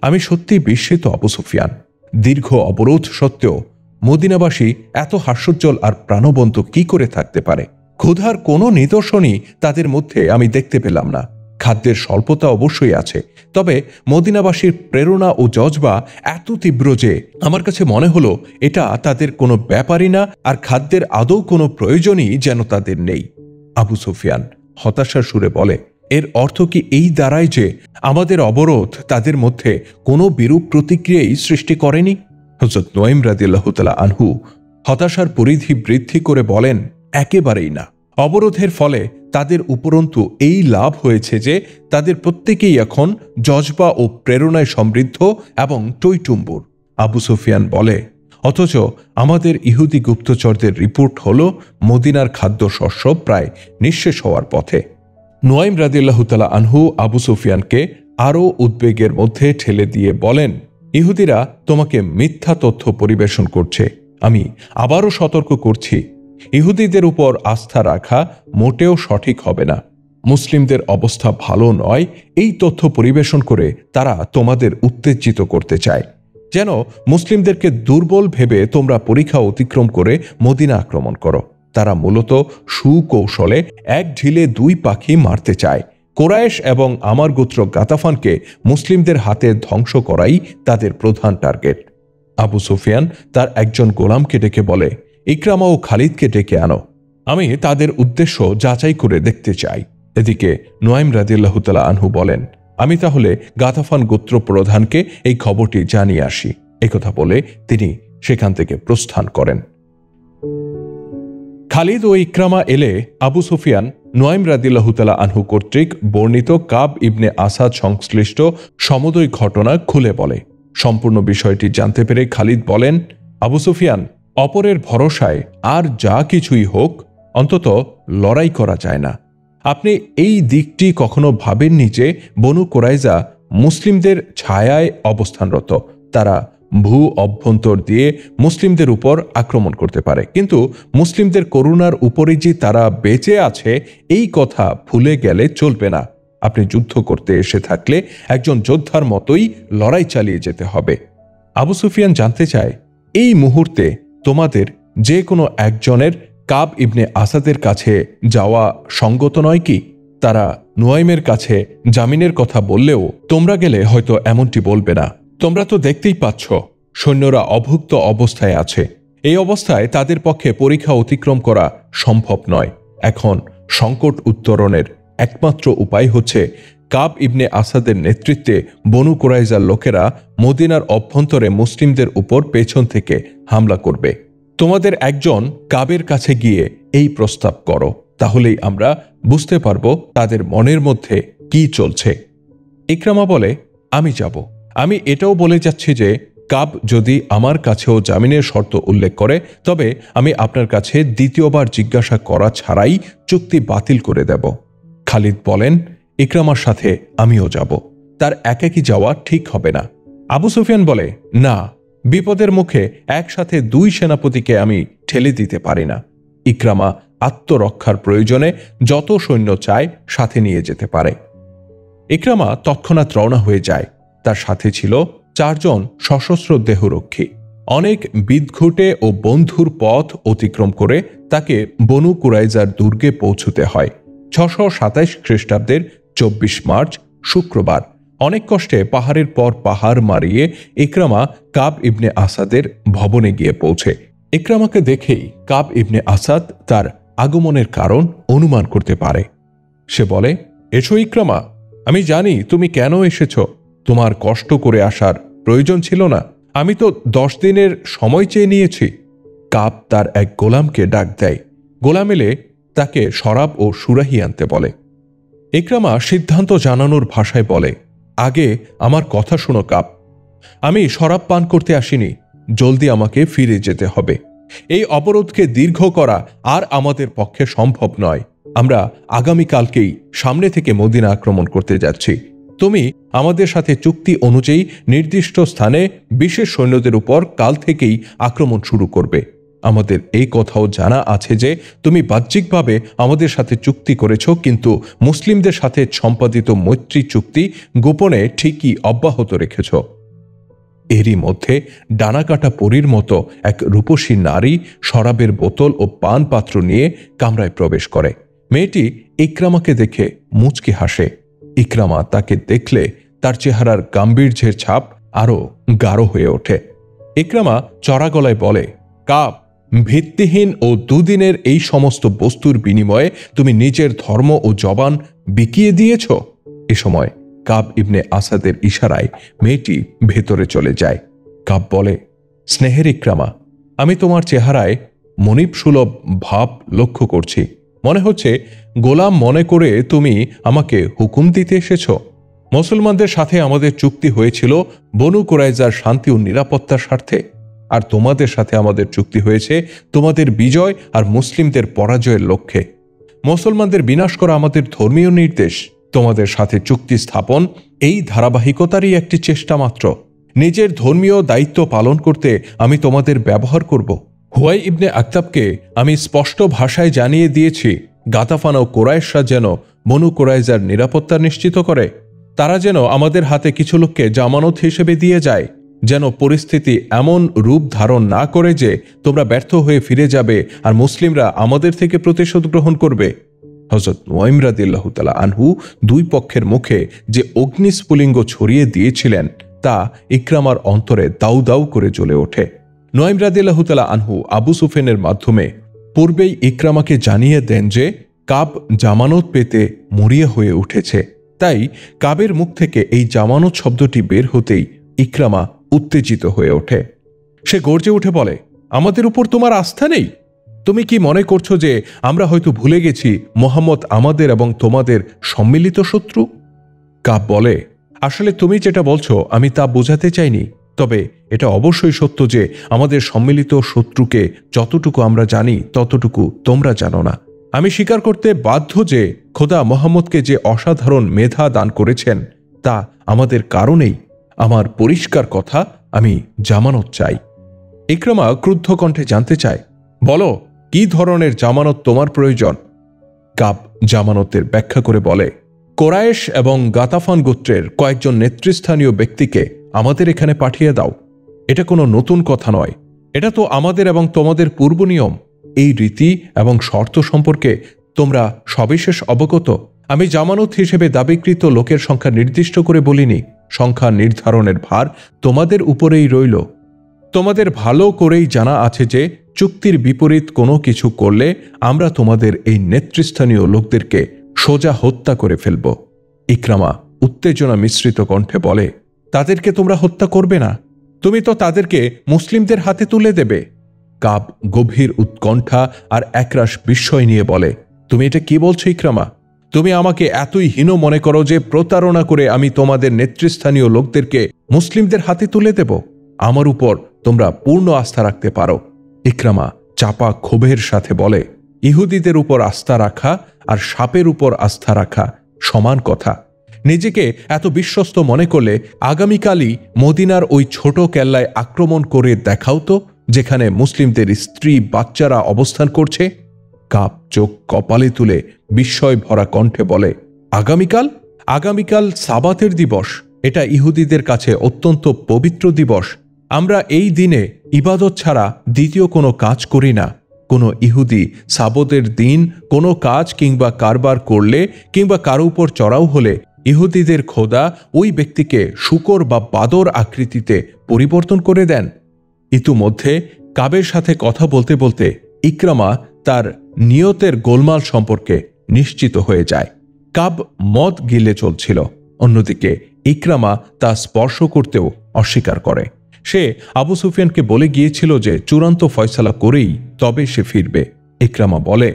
আমি সত্যি বিস্মিত আবু সুফিয়ান। দীর্ঘ অবরোধ সত্ত্বেও মদিনাবাসী এত হাস্যোজ্জ্বল আর প্রাণবন্ত কি করে থাকতে পারে? ক্ষুধার কোনো নিদর্শনই তাদের মধ্যে আমি দেখতে পেলাম না। খাদ্যের স্বল্পতা অবশ্যই আছে, তবে মদিনাবাসীর প্রেরণা ও জজবা এত তীব্র যে আমার কাছে মনে হলো এটা তাদের কোনো ব্যাপারই না, আর খাদ্যের আদৌ কোনো প্রয়োজনই যেন তাদের নেই। আবু সুফিয়ান হতাশার সুরে বলে, এর অর্থ কি এই দাঁড়ায় যে আমাদের অবরোধ তাদের মধ্যে কোনো বিরূপ প্রতিক্রিয়াই সৃষ্টি করেনি? হযরত নুয়াইম রাদিয়াল্লাহু তাআলা আনহু হতাশার পরিধি বৃদ্ধি করে বলেন, একেবারেই না। অবরোধের ফলে তাদের উপরন্তু এই লাভ হয়েছে যে তাদের প্রত্যেকেই এখন জজবা ও প্রেরণায় সমৃদ্ধ এবং টইটুম্বুর। আবু সুফিয়ান বলে, অথচ আমাদের ইহুদি গুপ্তচরদের রিপোর্ট হলো মদিনার খাদ্যশস্য প্রায় নিঃশেষ হওয়ার পথে। নুয়াইম রাদিয়াল্লাহু তাআলা আনহু আবু সুফিয়ানকে আরও উদ্বেগের মধ্যে ঠেলে দিয়ে বলেন, ইহুদিরা তোমাকে মিথ্যা তথ্য পরিবেশন করছে। আমি আবারও সতর্ক করছি, ইহুদিদের উপর আস্থা রাখা মোটেও সঠিক হবে না। মুসলিমদের অবস্থা ভালো নয় এই তথ্য পরিবেশন করে তারা তোমাদের উত্তেজিত করতে চায়, যেন মুসলিমদেরকে দুর্বল ভেবে তোমরা পরীক্ষা অতিক্রম করে মদিনা আক্রমণ করো। তারা মূলত সুকৌশলে এক ঢিলে 2 পাখি মারতে চায়। কোরাইশ এবং আমার গোত্র গাতাফানকে মুসলিমদের হাতে ধ্বংস করাই তাদের প্রধান টার্গেট। আবু সুফিয়ান তার একজন গোলামকে ডেকে বলে, ইকরামা ও খালিদকে ডেকে আনো, আমি তাদের উদ্দেশ্য যাচাই করে দেখতে চাই। এদিকে নুয়াইম রাদিয়াল্লাহু তাআলা আনহু বলেন, আমি তাহলে গাতাফান গোত্র প্রধানকে এই খবরটি জানিয়ে আসি। একথা বলে তিনি সেখান থেকে প্রস্থান করেন। খালিদ ও ইকরামা এলে আবু সুফিয়ান নুয়াইম রাদিয়াল্লাহু তাআলা আনহু কর্তৃক বর্ণিত কাব ইবনে আসাদ সংশ্লিষ্ট সমদয় ঘটনা খুলে বলে। সম্পূর্ণ বিষয়টি জানতে পেরে খালিদ বলেন, আবু সুফিয়ান, অপরের ভরসায় আর যা কিছুই হোক অন্তত লড়াই করা যায় না। আপনি এই দিকটি কখনো ভাবেননি যে বনু কোরাইজা মুসলিমদের ছায়ায় অবস্থানরত। তারা ভূ অভ্যন্তর দিয়ে মুসলিমদের উপর আক্রমণ করতে পারে, কিন্তু মুসলিমদের করুণার উপরে যে তারা বেঁচে আছে এই কথা ভুলে গেলে চলবে না। আপনি যুদ্ধ করতে এসে থাকলে একজন যোদ্ধার মতোই লড়াই চালিয়ে যেতে হবে। আবু সুফিয়ান জানতে চায়, এই মুহূর্তে তোমাদের যে কোনো একজনের কাব ইবনে আসাদের কাছে যাওয়া সঙ্গত নয় কি? তারা নুয়াইমের কাছে জামিনের কথা বললেও তোমরা গেলে হয়তো এমনটি বলবে না। তোমরা তো দেখতেই পাচ্ছ সৈন্যরা অভুক্ত অবস্থায় আছে। এই অবস্থায় তাদের পক্ষে পরীক্ষা অতিক্রম করা সম্ভব নয়। এখন সংকট উত্তরণের একমাত্র উপায় হচ্ছে কাব ইবনে আসাদের নেতৃত্বে বনু কুরাইজার লোকেরা মদিনার অভ্যন্তরে মুসলিমদের উপর পেছন থেকে হামলা করবে। তোমাদের একজন কাবের কাছে গিয়ে এই প্রস্তাব করো, তাহলেই আমরা বুঝতে পারব তাদের মনের মধ্যে কি চলছে। ইকরামা বলে, আমি যাব। আমি এটাও বলে যাচ্ছি যে কাব যদি আমার কাছেও জামিনের শর্ত উল্লেখ করে তবে আমি আপনার কাছে দ্বিতীয়বার জিজ্ঞাসা করা ছাড়াই চুক্তি বাতিল করে দেব। খালিদ বলেন, ইকরামার সাথে আমিও যাব, তার একাকী যাওয়া ঠিক হবে না। আবু সুফিয়ান বলে, না, বিপদের মুখে একসাথে দুই সেনাপতিকে আমি ঠেলে দিতে পারি না। ইকরামা আত্মরক্ষার প্রয়োজনে যত সৈন্য চায় সাথে নিয়ে যেতে পারে। ইকরামা তৎক্ষণাৎ রওনা হয়ে যায়। তার সাথে ছিল 4 জন সশস্ত্র দেহরক্ষী। অনেক বিদঘুটে ও বন্ধুর পথ অতিক্রম করে তাকে বনু কুরাইজার দুর্গে পৌঁছতে হয় 627 খ্রিস্টাব্দের 24 মার্চ শুক্রবার। অনেক কষ্টে পাহাড়ের পর পাহাড় মারিয়ে ইকরামা কাব ইবনে আসাদের ভবনে গিয়ে পৌঁছে। ইকরামাকে দেখেই কাব ইবনে আসাদ তার আগমনের কারণ অনুমান করতে পারে। সে বলে, এসো ইকরামা, আমি জানি তুমি কেন এসেছ। তোমার কষ্ট করে আসার প্রয়োজন ছিল না। আমি তো 10 দিনের সময় চেয়ে নিয়েছি। কাব তার এক গোলামকে ডাক দেয়। গোলাম এলে তাকে শরাব ও সুরাহি আনতে বলে। ইকরামা সিদ্ধান্ত জানানোর ভাষায় বলে, আগে আমার কথা শোনো কাব, আমি শরাব পান করতে আসিনি, জলদি আমাকে ফিরে যেতে হবে। এই অবরোধকে দীর্ঘ করা আর আমাদের পক্ষে সম্ভব নয়। আমরা আগামীকালকেই সামনে থেকে মদিনা আক্রমণ করতে যাচ্ছি। তুমি আমাদের সাথে চুক্তি অনুযায়ী নির্দিষ্ট স্থানে বিশেষ সৈন্যদের উপর কাল থেকেই আক্রমণ শুরু করবে। আমাদের এই কথাও জানা আছে যে তুমি বাহ্যিকভাবে আমাদের সাথে চুক্তি করেছ, কিন্তু মুসলিমদের সাথে সম্পাদিত মৈত্রী চুক্তি গোপনে ঠিকই অব্যাহত রেখেছ। এরই মধ্যে ডানাকাটা পরীর মতো এক রূপসী নারী শরাবের বোতল ও পান পাত্র নিয়ে কামরায় প্রবেশ করে। মেয়েটি ইকরামাকে দেখে মুচকি হাসে। ইকরামা তাকে দেখলে তার চেহারার গাম্ভীর্যের ছাপ আরো গাঢ় হয়ে ওঠে। ইকরামা চড়া গলায় বলে, কাব, ভিত্তিহীন ও দুদিনের এই সমস্ত বস্তুর বিনিময়ে তুমি নিজের ধর্ম ও জবান বিকিয়ে দিয়েছ। এ সময় কাব ইবনে আসাদের ইশারায় মেয়েটি ভেতরে চলে যায়। কাব বলে, স্নেহের ইকরামা, আমি তোমার চেহারায় মনিব সুলভ ভাব লক্ষ্য করছি। মনে হচ্ছে গোলাম মনে করে তুমি আমাকে হুকুম দিতে এসেছ। মুসলমানদের সাথে আমাদের চুক্তি হয়েছিল বনু কুরাইজার শান্তি ও নিরাপত্তার স্বার্থে, আর তোমাদের সাথে আমাদের চুক্তি হয়েছে তোমাদের বিজয় আর মুসলিমদের পরাজয়ের লক্ষ্যে। মুসলমানদের বিনাশ করা আমাদের ধর্মীয় নির্দেশ। তোমাদের সাথে চুক্তি স্থাপন এই ধারাবাহিকতারই একটি চেষ্টা মাত্র। নিজের ধর্মীয় দায়িত্ব পালন করতে আমি তোমাদের ব্যবহার করব। হুয়াই ইবনে আক্তাবকে আমি স্পষ্ট ভাষায় জানিয়ে দিয়েছি, গাতাফান ও কোরাইশরা যেন বনু কুরাইজার নিরাপত্তা নিশ্চিত করে। তারা যেন আমাদের হাতে কিছু লোককে জামানত হিসেবে দিয়ে যায়, যেন পরিস্থিতি এমন রূপ ধারণ না করে যে তোমরা ব্যর্থ হয়ে ফিরে যাবে আর মুসলিমরা আমাদের থেকে প্রতিশোধ গ্রহণ করবে। হযরত নুয়াইম রাদিয়াল্লাহু তাআলা আনহু দুই পক্ষের মুখে যে অগ্নিস্ফুলিঙ্গ ছড়িয়ে দিয়েছিলেন তা ইকরামার অন্তরে দাউ দাউ করে জ্বলে ওঠে। নুয়াইম রাদিয়াল্লাহু তাআলা আনহু আবু সুফিয়ানের মাধ্যমে পূর্বেই ইকরামাকে জানিয়ে দেন যে কাব জামানত পেতে মরিয়া হয়ে উঠেছে। তাই কাবের মুখ থেকে এই জামানত শব্দটি বের হতেই ইকরামা উত্তেজিত হয়ে ওঠে। সে গর্জে উঠে বলে, আমাদের উপর তোমার আস্থা নেই? তুমি কি মনে করছো যে আমরা হয়তো ভুলে গেছি মুহাম্মদ আমাদের এবং তোমাদের সম্মিলিত শত্রু? কাব বলে, আসলে তুমি যেটা বলছো আমি তা বোঝাতে চাইনি, তবে এটা অবশ্যই সত্য যে আমাদের সম্মিলিত শত্রুকে যতটুকু আমরা জানি ততটুকু তোমরা জানো না। আমি স্বীকার করতে বাধ্য যে খোদা মুহাম্মদকে যে অসাধারণ মেধা দান করেছেন তা আমাদের কারণেই। আমার পরিষ্কার কথা, আমি জামানত চাই। ইকরামা ক্রুদ্ধ কণ্ঠে জানতে চায়, বলো কি ধরনের জামানত তোমার প্রয়োজন? কাব জামানতের ব্যাখ্যা করে বলে, কোরাইশ এবং গাতাফান গোত্রের কয়েকজন নেতৃস্থানীয় ব্যক্তিকে আমাদের এখানে পাঠিয়ে দাও। এটা কোনো নতুন কথা নয়, এটা তো আমাদের এবং তোমাদের পূর্ব নিয়ম। এই রীতি এবং শর্ত সম্পর্কে তোমরা সবিশেষ অবগত। আমি জামানত হিসেবে দাবিকৃত লোকের সংখ্যা নির্দিষ্ট করে বলিনি, সংখ্যা নির্ধারণের ভার তোমাদের উপরেই রইল। তোমাদের ভালো করেই জানা আছে যে চুক্তির বিপরীত কোনো কিছু করলে আমরা তোমাদের এই নেতৃস্থানীয় লোকদেরকে সোজা হত্যা করে ফেলব। ইকরামা উত্তেজনা মিশ্রিত কণ্ঠে বলে, তাদেরকে তোমরা হত্যা করবে না, তুমি তো তাদেরকে মুসলিমদের হাতে তুলে দেবে। কাব গভীর উৎকণ্ঠা আর একরাশ বিস্ময় নিয়ে বলে, তুমি এটা কি বলছো ইকরামা? তুমি আমাকে এতই হীন মনে করো যে প্রতারণা করে আমি তোমাদের নেতৃস্থানীয় লোকদেরকে মুসলিমদের হাতে তুলে দেব? আমার উপর তোমরা পূর্ণ আস্থা রাখতে পারো। ইকরামা চাপা ক্ষোভের সাথে বলে, ইহুদিদের উপর আস্থা রাখা আর সাপের উপর আস্থা রাখা সমান কথা। নিজেকে এত বিশ্বস্ত মনে করলে আগামীকালই মদিনার ওই ছোট কেল্লায় আক্রমণ করে দেখাও তো, যেখানে মুসলিমদের স্ত্রী বাচ্চারা অবস্থান করছে। কাপ চোখ কপালে তুলে বিস্ময় ভরা কণ্ঠে বলে, আগামীকাল? আগামীকাল সাবাতের দিবস। এটা ইহুদিদের কাছে অত্যন্ত পবিত্র দিবস। আমরা এই দিনে ইবাদত ছাড়া দ্বিতীয় কোনো কাজ করি না। কোনো ইহুদি সাবতের দিন কোনো কাজ কিংবা কারবার করলে কিংবা কারো উপর চড়াও হলে ইহুদিদের খোদা ওই ব্যক্তিকে শূকর বা বাদর আকৃতিতে পরিবর্তন করে দেন। ইতিমধ্যে কাবের সাথে কথা বলতে বলতে ইকরামা তার নিয়তের গোলমাল সম্পর্কে নিশ্চিত হয়ে যায়। কাব মদ গিলে চলছিল, অন্যদিকে ইকরামা তা স্পর্শ করতেও অস্বীকার করে। সে আবু সুফিয়ানকে বলে গিয়েছিল যে চূড়ান্ত ফয়সালা করেই তবে সে ফিরবে। ইকরামা বলে,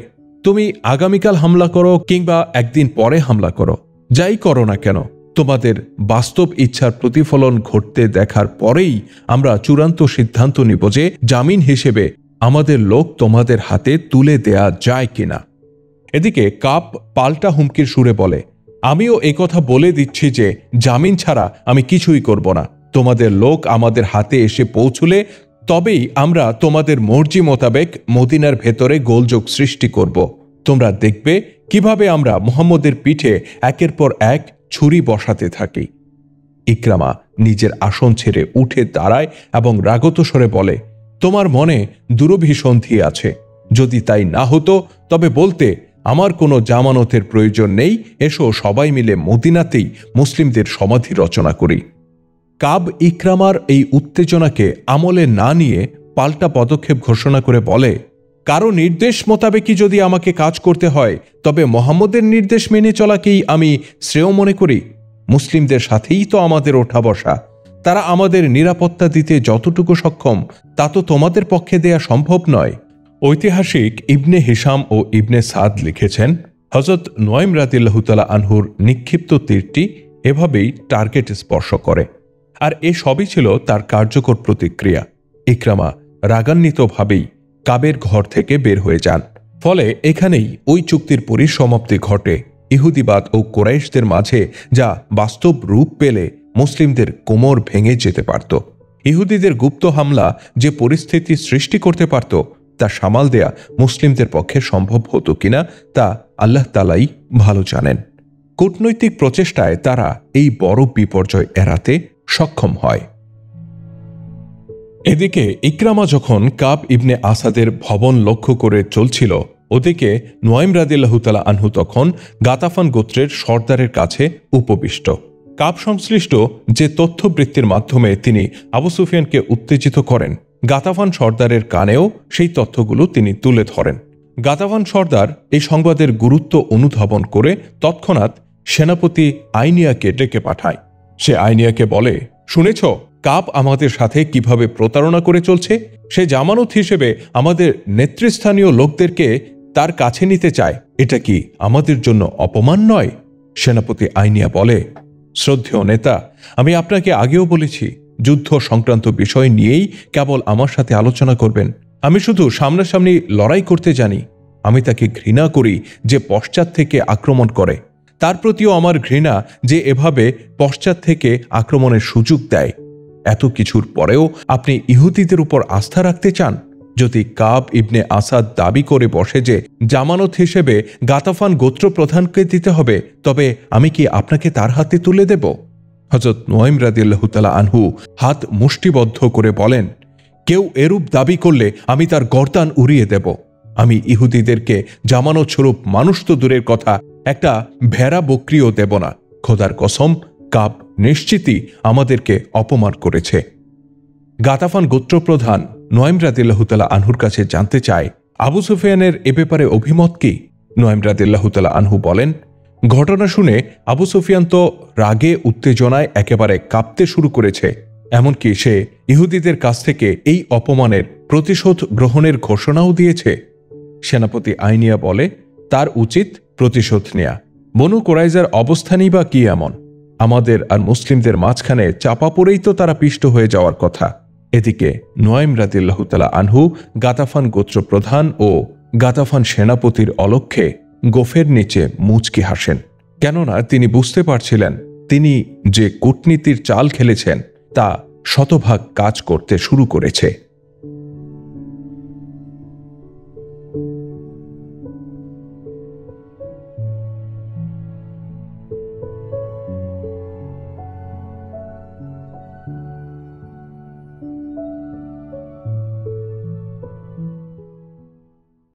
তুমি আগামীকাল হামলা করো কিংবা একদিন পরে হামলা করো, যাই করো না কেন, তোমাদের বাস্তব ইচ্ছার প্রতিফলন ঘটতে দেখার পরেই আমরা চূড়ান্ত সিদ্ধান্ত নিব যে জামিন হিসেবে আমাদের লোক তোমাদের হাতে তুলে দেয়া যায় কিনা। এদিকে কাপ পাল্টা হুমকির সুরে বলে, আমিও একথা বলে দিচ্ছি যে জামিন ছাড়া আমি কিছুই করব না। তোমাদের লোক আমাদের হাতে এসে পৌঁছলে তবেই আমরা তোমাদের মর্জি মোতাবেক মদিনার ভেতরে গোলযোগ সৃষ্টি করব। তোমরা দেখবে কিভাবে আমরা মুহাম্মদের পিঠে একের পর এক ছুরি বসাতে থাকি। ইকরামা নিজের আসন ছেড়ে উঠে দাঁড়ায় এবং রাগত স্বরে বলে, তোমার মনে দুরভিসন্ধি আছে। যদি তাই না হতো তবে বলতে, আমার কোনো জামানতের প্রয়োজন নেই, এসো সবাই মিলে মদিনাতেই মুসলিমদের সমাধি রচনা করি। কাব ইকরামার এই উত্তেজনাকে আমলে না নিয়ে পাল্টা পদক্ষেপ ঘোষণা করে বলে, কারো নির্দেশ মোতাবেকই যদি আমাকে কাজ করতে হয় তবে মোহাম্মদের নির্দেশ মেনে চলাকেই আমি শ্রেয় মনে করি। মুসলিমদের সাথেই তো আমাদের ওঠা বসা, তারা আমাদের নিরাপত্তা দিতে যতটুকু সক্ষম তা তো তোমাদের পক্ষে দেয়া সম্ভব নয়। ঐতিহাসিক ইবনে হিশাম ও ইবনে সাদ লিখেছেন, হযরত নুয়াইম রাদিয়াল্লাহু তাআলা আনহুর নিক্ষিপ্ত তীরটি এভাবেই টার্গেট স্পর্শ করে, আর এ সবই ছিল তার কার্যকর প্রতিক্রিয়া। ইকরামা রাগান্বিতভাবেই কাবের ঘর থেকে বের হয়ে যান। ফলে এখানেই ওই চুক্তির পরিসমাপ্তি ঘটে। ইহুদিবাদ ও কুরাইশদের মাঝে যা বাস্তব রূপ পেলে মুসলিমদের কোমর ভেঙে যেতে পারত। ইহুদিদের গুপ্ত হামলা যে পরিস্থিতি সৃষ্টি করতে পারত তা সামাল দেয়া মুসলিমদের পক্ষে সম্ভব হতো কিনা তা আল্লাহ তাআলাই ভালো জানেন। কূটনৈতিক প্রচেষ্টায় তারা এই বড় বিপর্যয় এড়াতে সক্ষম হয়। এদিকে ইকরামা যখন কাব ইবনে আসাদের ভবন লক্ষ্য করে চলছিল, ওদিকে নুয়াইম রাদিয়াল্লাহু তাআলা আনহু তখন গাতাফান গোত্রের সর্দারের কাছে উপবিষ্ট। কাব সংশ্লিষ্ট যে তথ্যবৃত্তির মাধ্যমে তিনি আবু সুফিয়ানকে উত্তেজিত করেন, গাতাফান সর্দারের কানেও সেই তথ্যগুলো তিনি তুলে ধরেন। গাতাফান সর্দার এই সংবাদের গুরুত্ব অনুধাবন করে তৎক্ষণাৎ সেনাপতি আইনিয়াকে ডেকে পাঠায়। সে আইনিয়াকে বলে, শুনেছ কাব আমাদের সাথে কিভাবে প্রতারণা করে চলছে? সে জামানত হিসেবে আমাদের নেতৃস্থানীয় লোকদেরকে তার কাছে নিতে চায়। এটা কি আমাদের জন্য অপমান নয়? সেনাপতি আইনিয়া বলে, শ্রদ্ধেয় নেতা, আমি আপনাকে আগেও বলেছি যুদ্ধ সংক্রান্ত বিষয় নিয়েই কেবল আমার সাথে আলোচনা করবেন। আমি শুধু সামনাসামনি লড়াই করতে জানি। আমি তাকে ঘৃণা করি যে পশ্চাৎ থেকে আক্রমণ করে, তার প্রতিও আমার ঘৃণা যে এভাবে পশ্চাৎ থেকে আক্রমণের সুযোগ দেয়। এত কিছুর পরেও আপনি ইহুদিদের উপর আস্থা রাখতে চান? যদি কাব ইবনে আসাদ দাবি করে বসে যে জামানত হিসেবে গাতাফান গোত্র প্রধানকে দিতে হবে, তবে আমি কি আপনাকে তার হাতে তুলে দেব? হযরত নুয়াইম রাদিয়াল্লাহু তাআলা আনহু হাত মুষ্টিবদ্ধ করে বলেন, কেউ এরূপ দাবি করলে আমি তার গর্দান উড়িয়ে দেব। আমি ইহুদিদেরকে জামানত স্বরূপ মানুষ তো দূরের কথা, একটা ভেড়া বকরিও দেব না। খোদার কসম, কাব নিশ্চিতই আমাদেরকে অপমান করেছে। গাতাফান গোত্রপ্রধান নুয়াইম রাদিয়াল্লাহু তাআলা আনহুর কাছে জানতে চায়, আবু সুফিয়ানের এ ব্যাপারে অভিমত কি? নুয়াইম রাদিয়াল্লাহু তাআলা আনহু বলেন, ঘটনা শুনে আবু সুফিয়ান তো রাগে উত্তেজনায় একেবারে কাঁপতে শুরু করেছে। এমনকি সে ইহুদিদের কাছ থেকে এই অপমানের প্রতিশোধ গ্রহণের ঘোষণাও দিয়েছে। সেনাপতি আইনিয়া বলে, তার উচিত প্রতিশোধ নেয়া। বনু কুরাইজার অবস্থানই বা কি এমন? আমাদের আর মুসলিমদের মাঝখানে চাপা পড়েই তো তারা পিষ্ট হয়ে যাওয়ার কথা। এদিকে নুয়াইম রাদিয়াল্লাহু তাআলা আনহু গাতাফান গোত্রপ্রধান ও গাতাফান সেনাপতির অলক্ষ্যে গোফের নিচে মুচকি হাসেন। কেননা তিনি বুঝতে পারছিলেন তিনি যে কূটনীতির চাল খেলেছেন তা শতভাগ কাজ করতে শুরু করেছে।